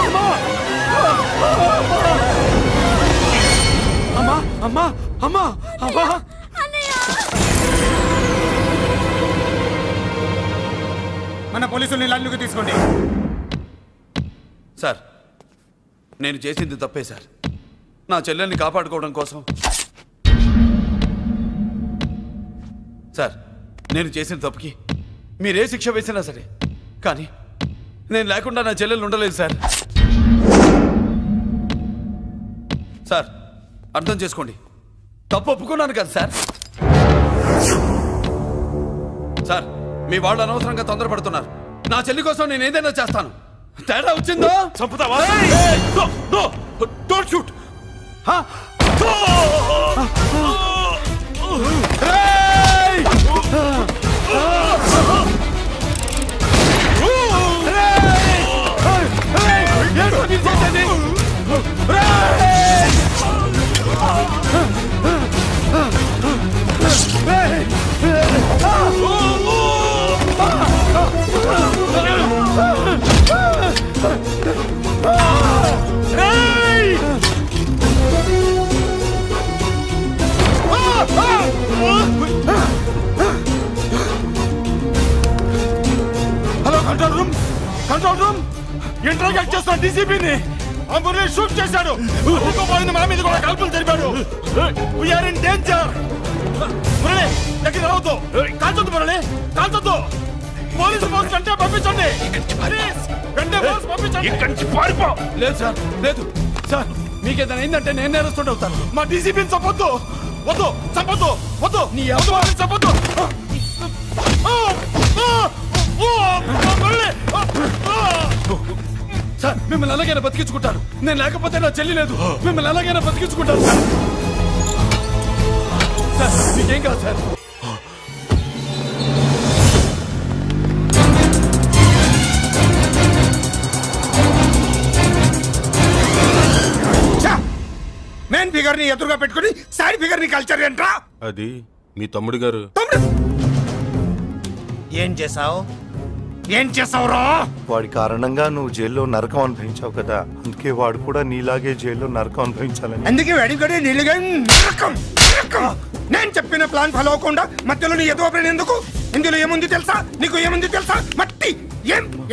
అమ్మా అమ్మా అమ్మా అమ్మా. మన పోలీసుల్ని లైన్లోకి తీసుకోండి. సార్ నేను చేసింది తప్పే సార్. నా చెల్లెల్ని కాపాడుకోవడం కోసం సార్ నేను చేసిన తప్పుకి మీరే శిక్ష వేసినా సరే, కానీ నేను లేకుండా నా చెల్లెలు ఉండలేదు సార్. సార్ అర్థం చేసుకోండి, తప్పు ఒప్పుకున్నాను కదా సార్. సార్ మీ వాళ్ళు అనవసరంగా తొందరపడుతున్నారు. నా చెల్లి కోసం నేను ఏదైనా చేస్తాను. తేడా వచ్చిందో చంపుతావా? Don't shoot. Hello control room, control room. Interrogate చేస్తున్న డీసీపీని అంబులే షూట్ చేశాడు. పోయింది, మన మీద కూడా కాల్పులు జరిపాడు. We're in danger. మురళి దగ్గర రావద్దు, కాల్చొద్దు మురళి, కాల్చొద్దు. పోలీసు ఫోర్స్ అంటే పంపించండి, వెంటనే ఫోర్స్ పంపించండి. ఇక్కడి నుంచి పారిపో. లేదు సార్, లేదు సార్, మీకేదైనా అయిందంటే నేను నేరస్తుండే అవుతాను. మా డీసీపీని చంపొద్దు, వద్దు, చంపొద్దు, వద్దు, నీ ఎవరు వాళ్ళని చంపొద్దు. మిమ్మల్ని ఎలాగైనా బతికించుకుంటాను. నేను లేకపోతే నా చెల్లి లేదు. మిమ్మల్ని ఎలాగైనా బతికించుకుంటాను సార్. మీకేం కాదు సార్. మెయిన్ ఫిగర్ ని ఎదురుగా పెట్టుకుని సైడ్ ఫిగర్ ని కల్చర్ ఏంట్రా? అది మీ తమ్ముడు గారు. ఏం చేసావు? ఏం చేసావురా? వాడి కారణంగా నువ్వు జైల్లో నరకం అనుభవించావు కదా, అందుకే వాడు కూడా నీలాగే జైల్లో నరకం అనుభవించాలని. అందుకే వెడిగడి నీళ్ళగా నరకం నరకం. నేను చెప్పిన ప్లాన్ ఫాలో అవ్వకుండా మధ్యలో నీ ఎదుగు ప్లాన్ ఎందుకు? ఇందులో ఏముంది తెలుసా? నీకు ఏముంది తెలుసా? మట్టి.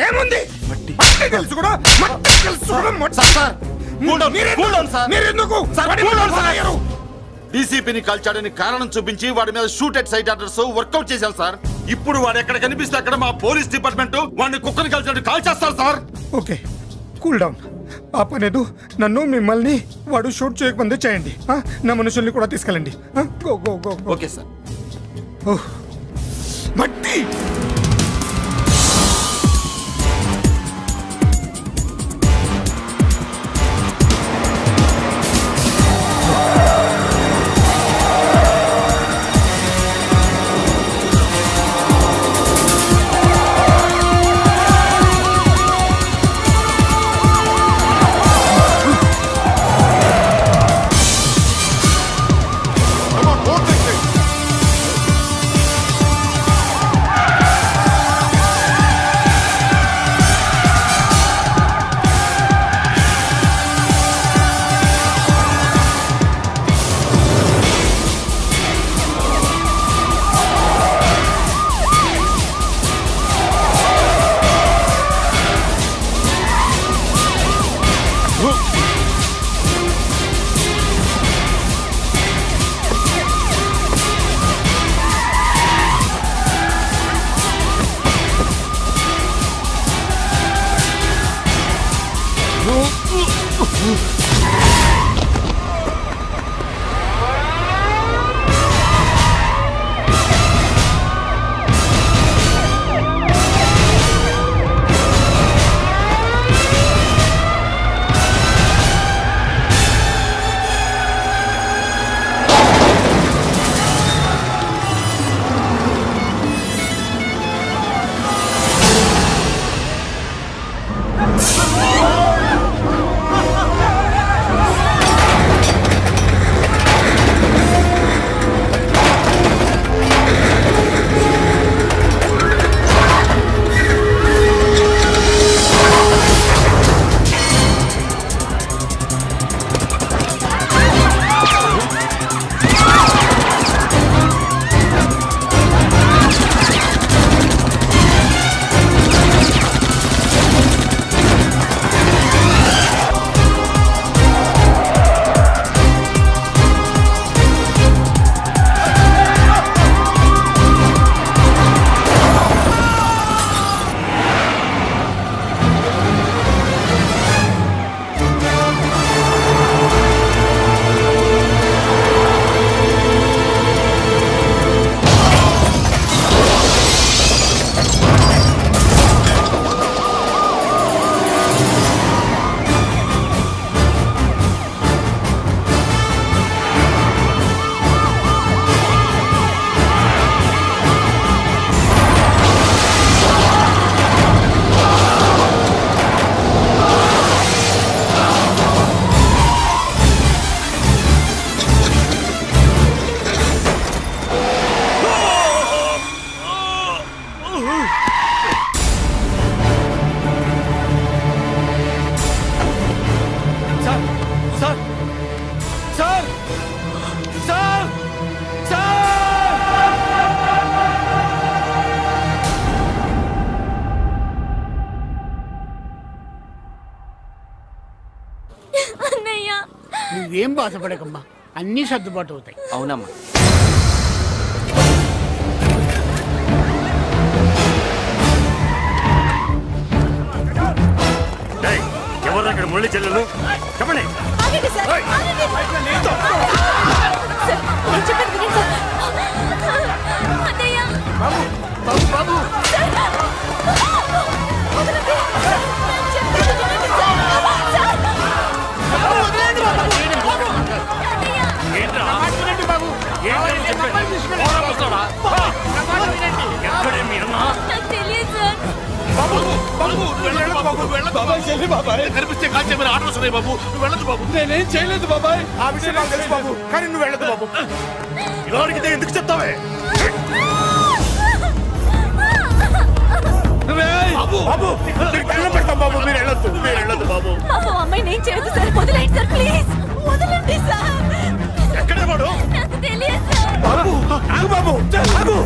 ఏముంది? మట్టి తెలుసు కూడా, మట్టి తెలుసు కూడా. డీసీపీని కాల్చాడని కారణం చూపించి వాడి మీద shoot at sight orders work out చేశాం సార్. ఇప్పుడు వాడు ఎక్కడ కనిపిస్తే అక్కడ మా పోలీస్ డిపార్ట్మెంట్ వాడిని కుక్కని కాల్చాడు కాల్ చేస్తారు సార్. Okay, cool down. ఆ పనేదు నన్ను మిమ్మల్ని వాడు షూట్ చేయకముందే చేయండి. నా మనుషుల్ని కూడా తీసుకెళ్ళండి. Go go go. Okay sir. మట్టి నువ్వేం బాధపడకమ్మా, అన్నీ సర్దుబాటు అవుతాయి. అవునమ్మా. ఎవరు అక్కడ మురళి చెల్లెలు చెప్పండి. బాబు బాబు బాబు కనిపిస్తే కాల్చే మీరు ఆర్డర్స్ ఉన్నాయి బాబు. నువ్వు వెళ్ళదు బాబు. నేనేం చేయలేదు బాబాయ్. ఆ విషయం నాకు తెలుసు బాబు, కానీ నువ్వు వెళ్ళదు బాబు. ఇలా అడిగితే ఎందుకు చెప్తావే? బాబు పెడతాం బాబు, మీరు వెళ్ళొద్దు, మీరు వెళ్ళొద్దు బాబు. అమ్మాయి నేను చేయదు సార్, వదిలేండి సార్, ప్లీజ్ వదలండి సార్. ఎక్కడే వాడు? నాకు తెలియదు సార్. బాబు ఆగు బాబు, ఆగు.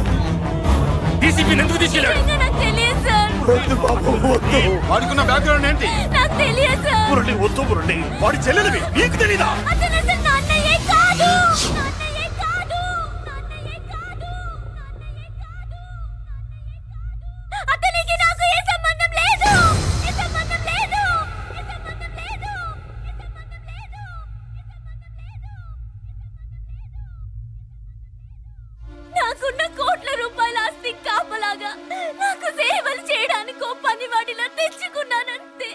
డీసీపీ ఎందుకు తీసుకెళ్ళాడు? నాకు తెలియదు సార్. వద్దు బాబు, వద్దు. వాడుకున్న బ్యాక్గ్రౌండ్ ఏంటి? నాకు తెలియదు సార్. మురళి వద్దు మురళి, వాడి చెల్లెలివి నీకు తెలీదా? అతను అసలు నా అన్నయ్యే కాదు. అతనికి నాకు ఏ సంబంధం లేదు. నాకున్న కోట్ల రూపాయల ఆస్తి కాపలాగా నాకు సేవలు చేయడానికి ఓ పనివాడిలా తెచ్చుకున్నానంతే.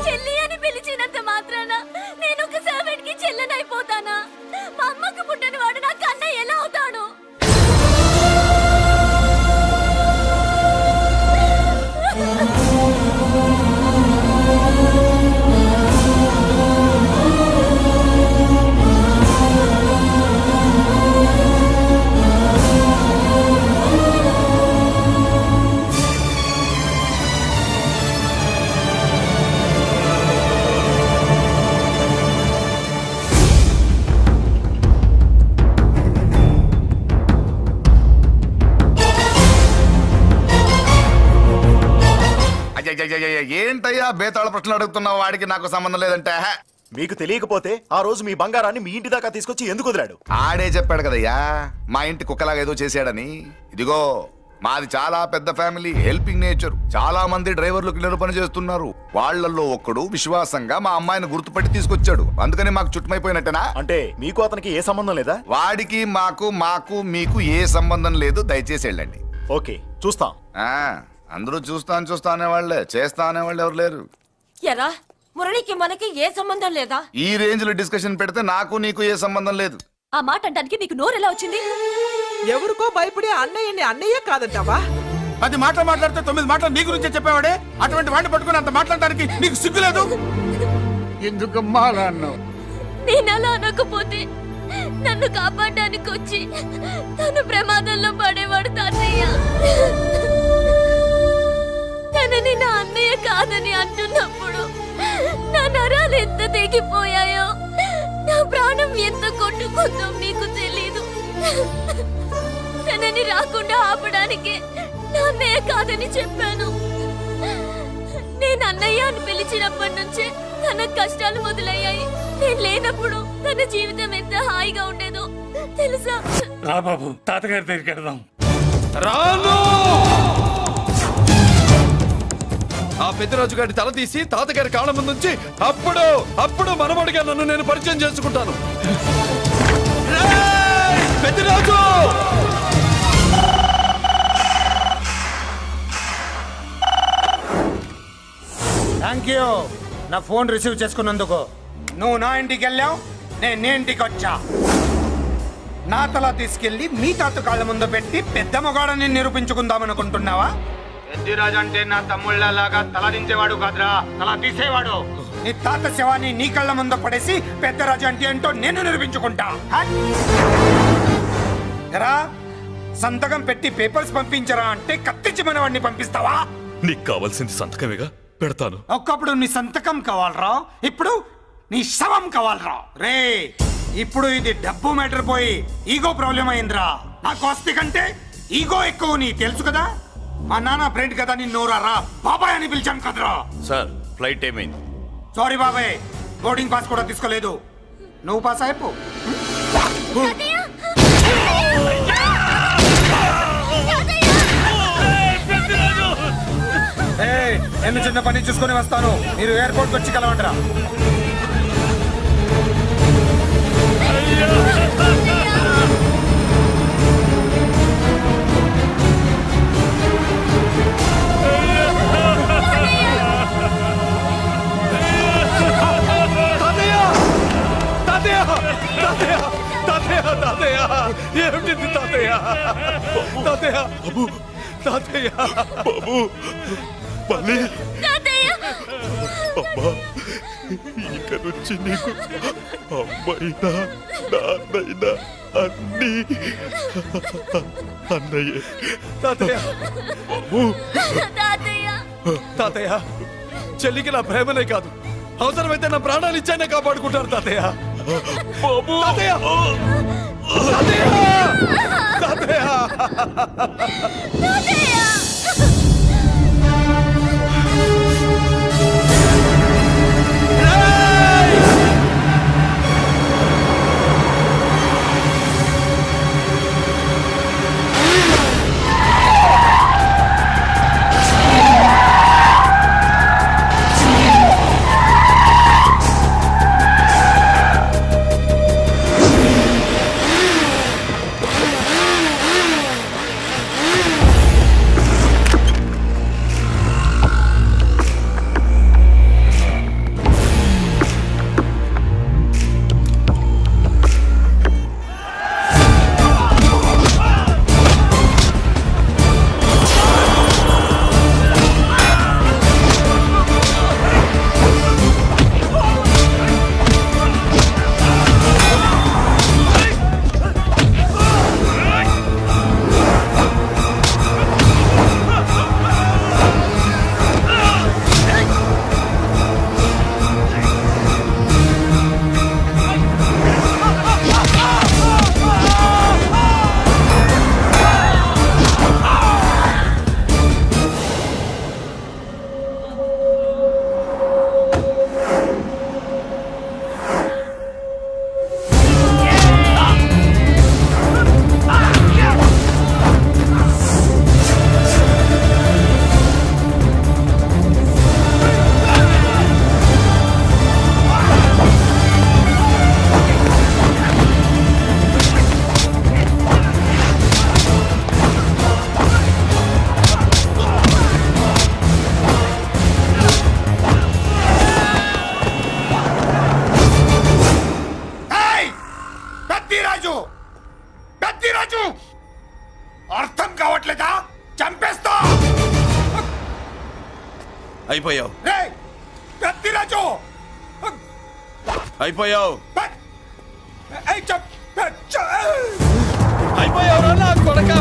చెల్లి అని పిలిచినంత మాత్రాన నేను ఒక సర్వెంట్ కి చెల్లెనైపోతానా? మా అమ్మకు పుట్టిన వాడు నాకు అన్నయ్య ఎలా అవుతాడు? ఏంటయ్యా బేతాళ ప్రశ్నలు అడుగుతున్నావు? వాడికి నాకు సంబంధం లేదంటే. మీకు తెలియకపోతే ఆ రోజు మీ బంగారాన్ని మీ ఇంటి దాకా తీసుకొచ్చి ఎందుకు వదిలాడు? ఆడే చెప్పాడు కదయ్యా మా ఇంటి కుక్కలాగా ఏదో చేశాడని. ఇదిగో మాది చాలా పెద్ద ఫ్యామిలీ, హెల్పింగ్ నేచర్. చాలా మంది డ్రైవర్లు క్లీనర్ పని చేస్తున్నారు. వాళ్లలో ఒక్కడు విశ్వాసంగా మా అమ్మాయిని గుర్తుపట్టి తీసుకొచ్చాడు. అందుకని మాకు చుట్టుమైపోయినట్టేనా? అంటే మీకు అతనికి ఏ సంబంధం లేదా? వాడికి మాకు మీకు ఏ సంబంధం లేదు. దయచేసి వెళ్ళండి. ఓకే, చూస్తాం. అందరూ చూస్తా అనేవాళ్లే, చేస్తా అనేవాళ్ళు ఎవరు లేరు. ఎరా మురళికి మనకి ఏ సంబంధం లేదా? ఈ రేంజ్ లో డిస్కషన్ పెడితే నాకు నీకు ఏ సంబంధం లేదు. ఆ మాట అంటానికి నీకు నోరు ఎలా వచ్చింది? ఎవరికో భయపడే అన్నయ్యని అన్నయ్య కాదంటావా? 10 మాటలు మాట్లాడితే 9 మాటలు నీ గురించే చెప్పేవాడే. అటువంటి వాడిని పట్టుకుని అంత మాట్లాడడానికి నీకు సిగ్గులేదు? ఎందుకమ్మా అలా అన్నావు? నేను అలా అనకపోతే నన్ను కాపాడడానికి వచ్చి తను ప్రమాదంలో పడేవాడు తాతయ్య. తనని నా అన్నయ్య కాదని అంటున్నప్పుడు నా నరాలు ఎంత తెగిపోయాయో, నా ప్రాణం ఎంత కొట్టుకుందో మీకు తెలీదు. తనని రాకుండా ఆపడానికి నా అన్నయ్య కాదని చెప్పాను. నేను అన్నయ్య అని పిలిచినప్పటి నుంచే తన కష్టాలు మొదలయ్యాయి. నేను లేనప్పుడు తన జీవితం ఎంత హాయిగా ఉండేదో తెలుసా? రా బాబు, తాతగారి దగ్గరికి వెళ్దాం. రాను. ఆ పెద్దరాజు గారి తల తీసి తాతగారి కాళ్ళ ముందు నుంచి అప్పుడు మనవడిగా నన్ను నేను పరిచయం చేసుకుంటాను. పెద్దరాజు! థ్యాంక్ యూ నా ఫోన్ రిసీవ్ చేసుకున్నందుకు. నువ్వు నా ఇంటికి వెళ్ళావు, నేను నీ ఇంటికి వచ్చా. నా తల తీసుకెళ్లి మీ తాత కాళ్ళ ముందు పెట్టి పెద్ద మొగాడని నిరూపించుకుందామనుకుంటున్నావా? పెద్దిరాజు అంటే నా తమ్ముళ్ళలాగా తల దించేవాడు కాదురా, తల తీసేవాడు. నీ తాత శవాన్ని నీ కళ్ళ ముందు పడేసి పెద్దరాజు అంటే ఏంటో నేను నిరూపించుకుంటా. ఎరా సంతకం పెట్టి పేపర్స్ పంపించరా అంటే కత్తించి మనవాడిని పంపిస్తావా? నీకు కావాల్సింది సంతకమేగా, పెడతాను. ఒకప్పుడు నీ సంతకం కావాలరా, ఇప్పుడు నీ శవం కావాలరా. రే ఇప్పుడు ఇది డబ్బు మ్యాటర్ పోయి ఈగో ప్రాబ్లం అయిందిరా. నాకు ఆస్తి కంటే ఈగో ఎక్కువ, నీ తెలుసు కదా. మా నాన్న ఫ్రెండ్ కదా, నిన్ను రా బాబాయ్ అని పిలిచాను కదరా. సార్ ఫ్లైట్ ఏమైంది? సారీ బాబాయ్, బోర్డింగ్ పాస్ కూడా తీసుకోలేదు. నువ్వు పాస్ అయిపో. నేను చిన్న పని చూసుకొని వస్తాను, మీరు ఎయిర్పోర్ట్ వచ్చి కలవండిరా. ఏమిటి తాతయ్య? తాతయ్య బాబు తాతయ్య బాబు మళ్ళీ అమ్మా ఇక నుంచి నీకు అమ్మైనా నాన్నైనా అన్నీ అన్నయ్యే. తాతయ్య బాబు తాతయ్య చెల్లికి నా ప్రేమనే కాదు, అవసరమైతే నా ప్రాణాలు ఇచ్చానే కాపాడుకుంటారు తాతయ్య. బాబు తాతయ్య తాతయ్య తాతయ్య అర్థం కావట్లేదా? చంపేస్తా. అయిపోయావు పెద్దిరాజు, అయిపోయావు అయిపోయావు నా కొడక.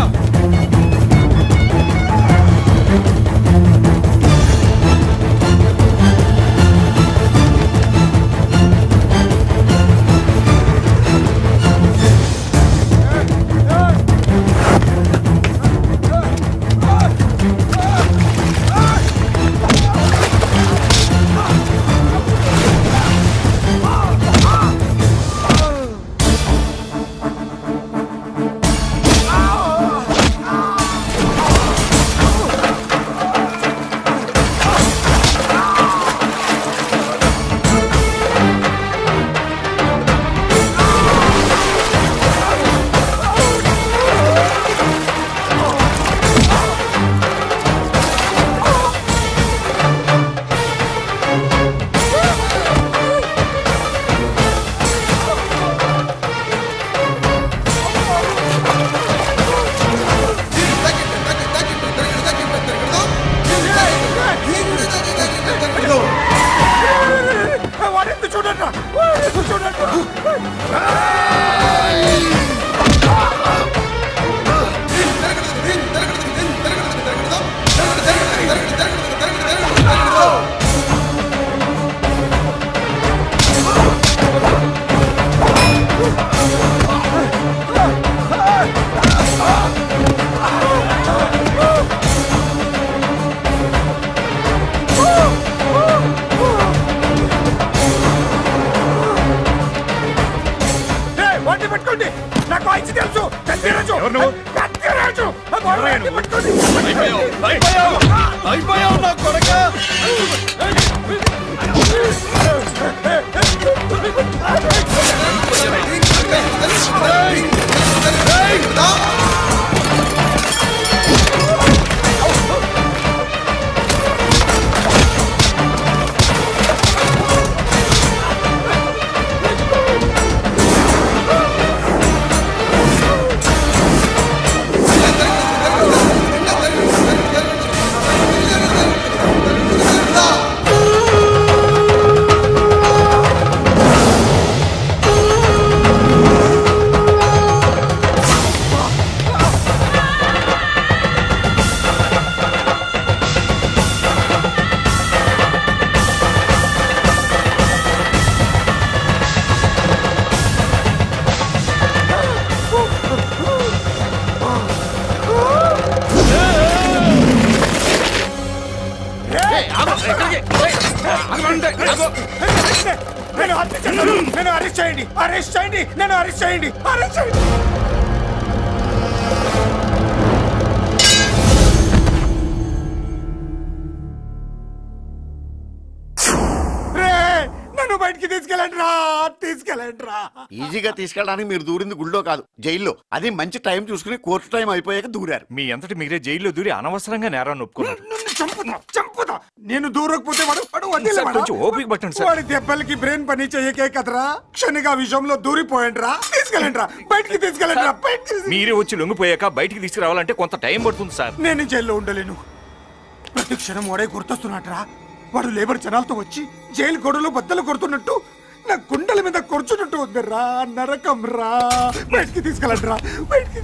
అయిపోయావు నా కొడక. నేను హత్య చేశాను. నేను అరెస్ట్ చేయండి, అరెస్ట్ చేయండి, నన్ను అరెస్ట్ చేయండి, అరెస్ట్ చేయండి. నన్ను బయటికి తీసుకెళ్ళండి రా, తీసుకెళ్ళండి రా. ఈజీగా తీసుకెళ్ళడానికి మీరు దూరింది గుళ్ళో కాదు, జైల్లో. అది మంచి టైం చూసుకుని కోర్టు టైం అయిపోయాక దూరారు. మీ అంతటి మీరే జైల్లో దూరి అనవసరంగా నేరాన్ని ఒప్పుకున్నారు. చంపుతా. నేను దూరకపోతే వాడు ఓపిక పట్టండి సార్. వాడి దెబ్బలకి బ్రెయిన్ పని చేయకే కదరా, క్షణిగా విషయంలో దూరిపోయండి రా. తీసుకెళ్ళండి రా, బయటికి తీసుకెళ్ళండి రా. మీరే వచ్చి లొంగిపోయాక బయటికి తీసుకురావాలంటే కొంత టైం పడుతుంది సార్. నేను జైల్లో ఉండలేను. ప్రతి క్షణం వాడే గుర్తొస్తున్నట్రా. వాడు లేబర్ జనాలతో వచ్చి జైలు గొడవలు బద్దలు కొడుతున్నట్టు నా గుండెల మీద కొడుచున్నట్టు ఉందరా. నరకం రా, బయటికి తీసుకెళ్ళండి రా.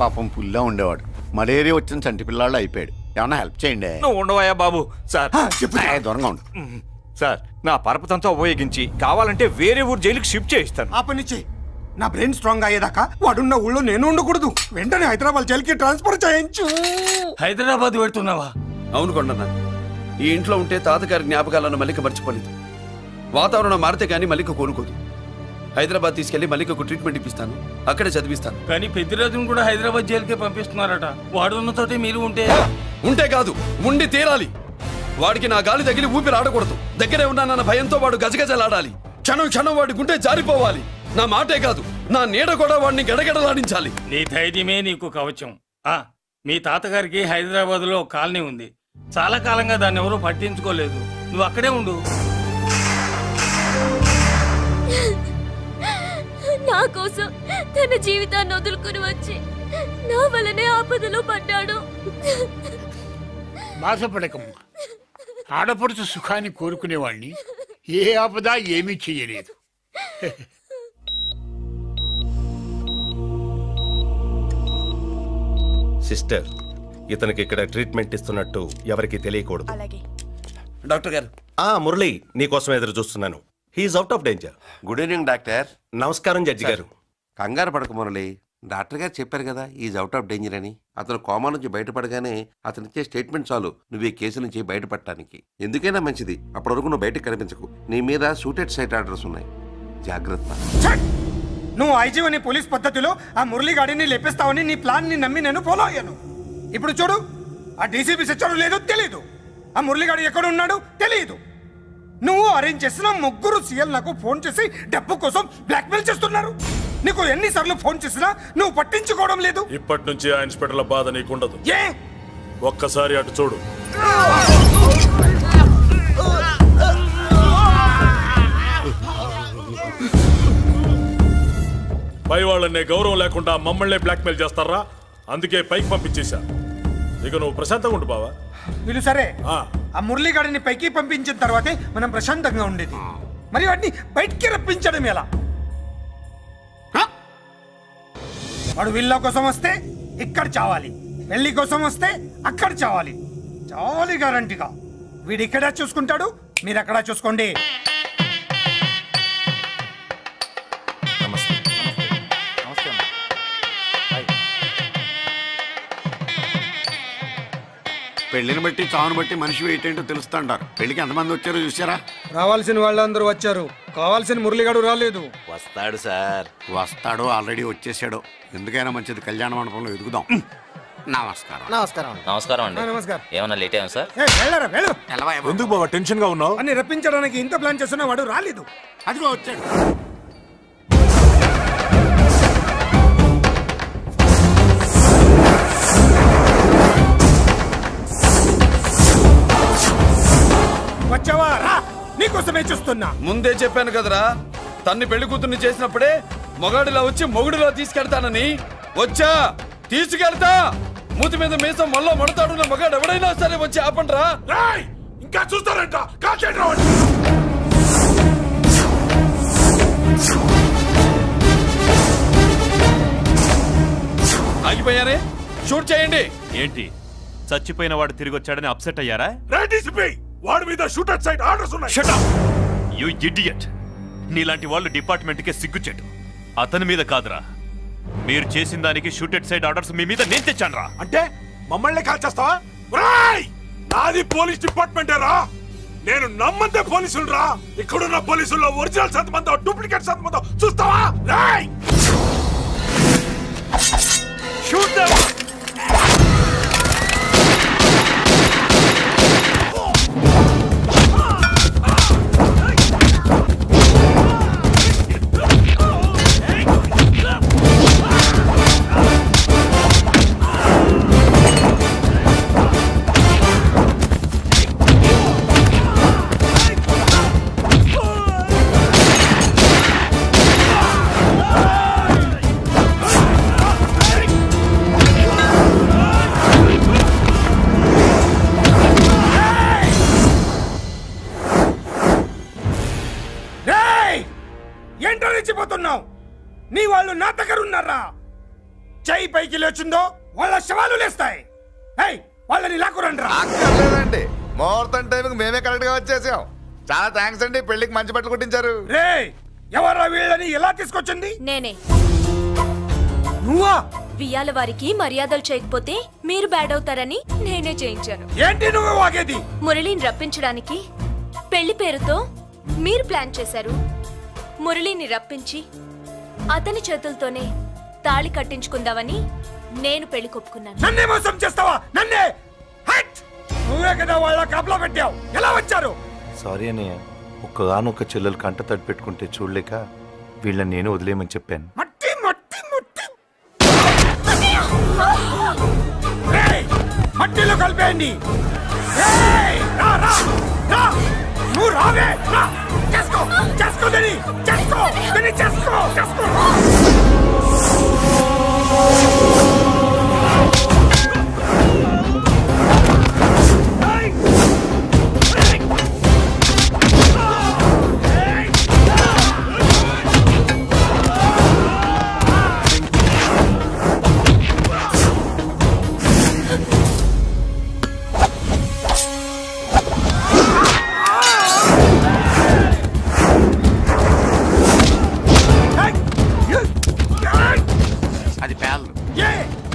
పాపం పుల్లా ఉండేవాడు, మలేరియా వచ్చిన చంటి పిల్లాళ్ళు అయిపోయాడు. ఏమన్నా హెల్ప్ చేయండి. నువ్వు ఉండవయ్యా బాబు. సార్ దూరంగా ఉండు సార్. నా పరపతంతా ఉపయోగించి కావాలంటే వేరే ఊరు జైలుకి షిఫ్ట్ చేయిస్తాను. ఆ పని చెయ్యి. నా బ్రెయిన్ స్ట్రాంగ్ అయ్యేదాకా వాడున్న ఊళ్ళో నేను ఉండకూడదు. వెంటనే హైదరాబాద్ జైలుకి ట్రాన్స్ఫర్ చేయించు. హైదరాబాద్ పెడుతున్నావా? అవును కొండన్న, ఈ ఇంట్లో ఉంటే తాతగారి జ్ఞాపకాలను మల్లిక మర్చిపోలేదు. వాతావరణం మారితే కానీ మల్లిక కోలుకోదు. హైదరాబాద్ తీసుకెళ్లి మల్లికకు ట్రీట్మెంట్ ఇప్పిస్తాను, అక్కడే చదివిస్తాను. కానీ పెద్దిరాజును కూడా హైదరాబాద్ జైలుకే పంపిస్తున్నారట. వాడు ఉన్న తోటి మీరు ఉంటే కాదు, ఉండి తీరాలి. వాడికి నా గాలి తగిలి ఊపిరి ఆడకూడదు. దగ్గరే ఉన్నానన్న భయంతో వాడు గజగజలాడాలి. క్షణం క్షణం వాడి గుండె జారిపోవాలి. నా మాటే కాదు, నా నీడ కూడా వాడిని గడగడలాడించాలి. నీ ధైర్యమే నీకు కవచం. మీ తాతగారికి హైదరాబాద్ లో కాలనీ ఉంది. చాలా కాలంగా దాన్ని ఎవరూ పట్టించుకోలేదు. నువ్వు అక్కడే ఉండు. నా కోసం తన జీవితాన్ని వదులుకుని వచ్చి నా వల్లనే ఆపదలో పడ్డాడు. బాధపడకమ్మా. ఆడపడుచు సుఖాన్ని కోరుకునేవాణ్ణి ఏ ఆపద ఏమీ చెయ్యలేదు. సిస్టర్, ఇతనికి ఇక్కడ ట్రీట్మెంట్ ఇస్తున్నట్టు ఎవరికి తెలియకూడదు. డాక్టర్ గారు. మురళి, నీకోసం ఎదురు చూస్తున్నాను. He's out of danger. Good evening doctor. నమస్కారం జడ్జి గారు. కంగారు పడక మురళి, డాక్టర్ గారు చెప్పారు కదా ఈజ్ అవుట్ ఆఫ్ డేంజర్ అని. అతను కోమా నుంచి బయటపడగానే అతను ఇచ్చే స్టేట్మెంట్ చాలు నువ్వు ఈ కేసు నుంచి బయటపడటానికి. ఎందుకైనా మంచిది, అప్పటి వరకు నువ్వు బయటకు కనిపించకు. నీ మీద షూటెడ్ సైట్ ఆర్డర్స్ ఉన్నాయి, జాగ్రత్త. నువ్వు ఐజీవని పోలీస్ పద్ధతిలో ఆ మురళి గాడిని లేపేస్తావని నీ ప్లాన్ ని నమ్మి నేను ఫాలో అయ్యాను. ఇప్పుడు చూడు, ఆ డీసీపీ సచ్చాడు లేదో తెలియదు, ఆ మురళిగాడు ఎక్కడ ఉన్నాడు తెలియదు. నువ్వు అరేంజ్ చేసిన ముగ్గురు సీఎల్ నాకు ఫోన్ చేసి డబ్బు కోసం బ్లాక్మెయిల్ చేస్తున్నారు. నీకు ఎన్నిసార్లు ఫోన్ చేసినా నువ్వు పట్టించుకోవడం లేదు. ఇప్పటి నుంచి ఆ ఇన్స్పెక్టర్ల బాధ నీకుండదు. ఏ ఒక్కసారి అటు చూడు. పై వాళ్ళనే గౌరవం లేకుండా మమ్మల్ని బ్లాక్మెయిల్ చేస్తారా? అందుకే పైకి పంపించేశా. ఇక నువ్వు ప్రశాంతంగా ఉండు బావా. వీళ్ళు సరే, ఆ మురళిగాడిని పైకి పంపించిన తర్వాతే మనం ప్రశాంతంగా ఉండేది. మరి వాటిని బయటికి రప్పించడం ఎలా? వాడు విల్లా కోసం వస్తే ఇక్కడ చావాలి, పెళ్లి కోసం వస్తే అక్కడ చావాలి. చావాలి గ్యారంటీగా. వీడు ఇక్కడ చూసుకుంటాడు, మీరు అక్కడ చూసుకోండి. పెళ్లిని బట్టి చావును బట్టి మనిషి ఏంటంటో తెలుస్తుంటారు. పెళ్లికి ఎంతమంది వచ్చారో చూసారా? రావాల్సిన వాళ్ళందరూ వచ్చారు, కావాల్సిన మురళిగాడు రాలేదు. వస్తాడు సార్, వస్తాడు. ఆల్రెడీ వచ్చేసాడు. ఎందుకైనా మంచిది కళ్యాణ మండపంలో ఎదుగుదాం. నమస్కారం. నమస్కారం. నమస్కారం అండి. నమస్కారం. ఏమన్నా లేట్ అయ్యాం సార్? ఎందుకు బాబా టెన్షన్ గా ఉన్నావు? అని రప్పించడానికి ఇంత ప్లాన్ చేస్తున్నా వాడు రాలేదు. అదిగో వచ్చాడు. వచ్చావా? రా, నీకోసమే చూస్తున్నా. ముందే చెప్పాను కదరా, తన్ని పెళ్లి కూతుర్ని చేసినప్పుడే మొగాడిలా వచ్చి మొగుడిలో తీసుకెళ్తానని. వచ్చా, తీసుకెళ్తా. మూతి మీద మీసం మళ్ళా మడతాడున్న మగాడు ఎవడైనా సరే వచ్చి ఆపండ్రా. ఇంకా చూస్తారంట. ఆగిపోయారే, షూట్ చేయండి. ఏంటి, చచ్చిపోయిన వాడు తిరిగి వచ్చాడని అప్సెట్ అయ్యారా? వాడి మీద షూటర్ సైట్ ఆర్డర్స్ ఉన్నాయి. Shut up you idiot. నీలాంటి వాళ్ళు డిపార్ట్మెంట్ కే సిగ్గుచెట్టు. అతని మీద కాదురా, మీరు చేసిన దానికి షూటెడ్ సైడ్ ఆర్డర్స్ మీ మీద నేను తెచ్చాను రా. అంటే మమ్మల్ని కాల్ చేస్తావా? నాది పోలీస్ డిపార్ట్మెంట్ రా. నేను నమ్మందే పోలీసులు రా. ఇక్కడున్న పోలీసుల్లో ఒరిజినల్ సత్మంతో డూప్లికేట్ సత్మంతో చూస్తావా? రేయ్ షూట్ దెమ్. నీ వాళ్ళు నా దగ్గర ఉన్నారా? చెయ్యి పైకి లేచుందో వాళ్ళ శవాలు లేస్తాయి. వాళ్ళని లాక్కురండ్రా. అక్కర్లేదండి, ముహూర్తం టైంకి మేమే కరెక్ట్ గా వచ్చేసాం. చాలా థ్యాంక్స్ అండి, పెళ్లికి మంచి బట్టలు కుట్టించారు. రే ఎవరా వీళ్ళని ఎలా తీసుకొచ్చింది? నేనే. నువ్వా? వియ్యాల వారికి మర్యాదలు చేయకపోతే మీరు బ్యాడ్ అవుతారని నేనే చేయించాను. ఏంటి నువ్వు వాగేది? మురళిని రప్పించడానికి పెళ్లి పేరుతో మీరు ప్లాన్ చేశారు. మురళిని రప్పించి అతని చేతులతోనే తాళి కట్టించుకుందామని నేను పెళ్లి కొప్పుకున్నాను. నన్నే మోసం చేస్తావా? నన్నే? నువ్వే కదా వాళ్ళ కాపలా పెట్టావు. ఎలా వచ్చారు? సారీ అన్నయ్య, ఒక్కగానొక్క చెల్లెలు కంట తడి పెట్టుకుంటే చూడలేక వీళ్ళని నేను వదిలేయమని చెప్పాను. మట్టి మట్టి మట్టి మట్టిలో కలిపేయండి. నువ్వు రావే. చేసుకో చేసుకో దని చేసుకో దని చేసుకో చేసుకో.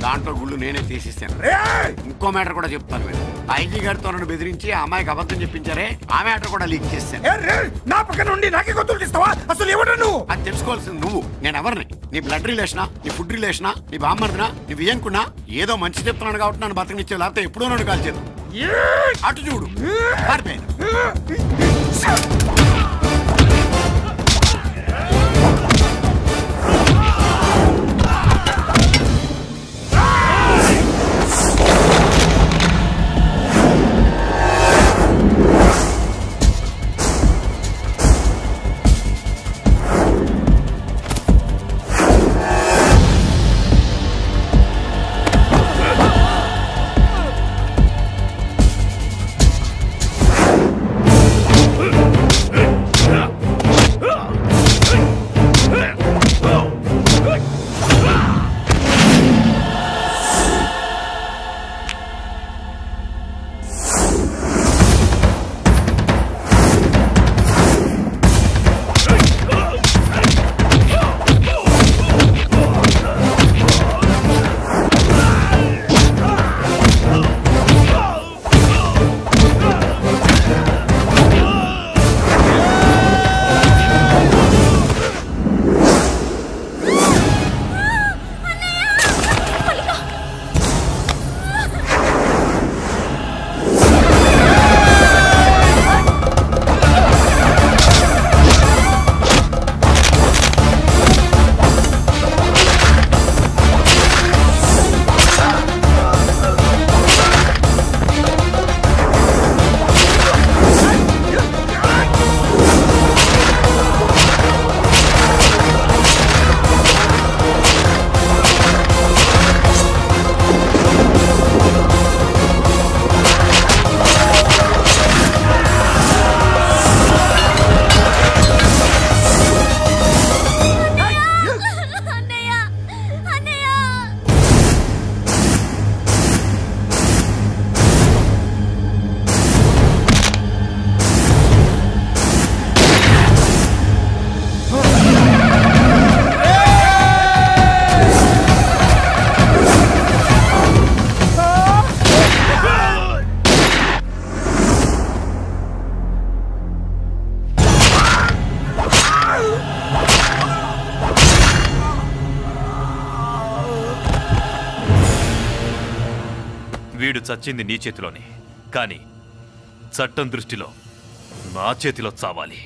దాంట్లో గుళ్ళు నేనే తీసిస్తాను. ఇంకో మ్యాటర్ కూడా చెప్తాను. మీరు ఐజీ గారితో నన్ను బెదిరించి ఆ అమ్మాయికి అబద్ధం చెప్పించారే, ఆ మ్యాటర్ కూడా లీక్ చేస్తాను. నా పక్కన నుండి నాకే గొంతులు తీస్తావా? అసలు ఎవరు నువ్వు? అది తెలుసుకోవాల్సింది నువ్వు. నేను ఎవరిని? నీ బ్లడ్ రిలేషనా, నీ ఫుడ్ రిలేషనా, నీ బామ్మర్దినా, నీ వియ్యంకున్నా? ఏదో మంచి చెప్తున్నాను కాబట్టి నన్ను బతకనిచ్చావు, లేకపోతే ఎప్పుడో నన్ను కాల్చేది. అటు చూడు పారిపోయాను. Hey! వీడు చచ్చింది నీ చేతిలోనే, కానీ చట్టం దృష్టిలో నా చేతిలో చావాలి.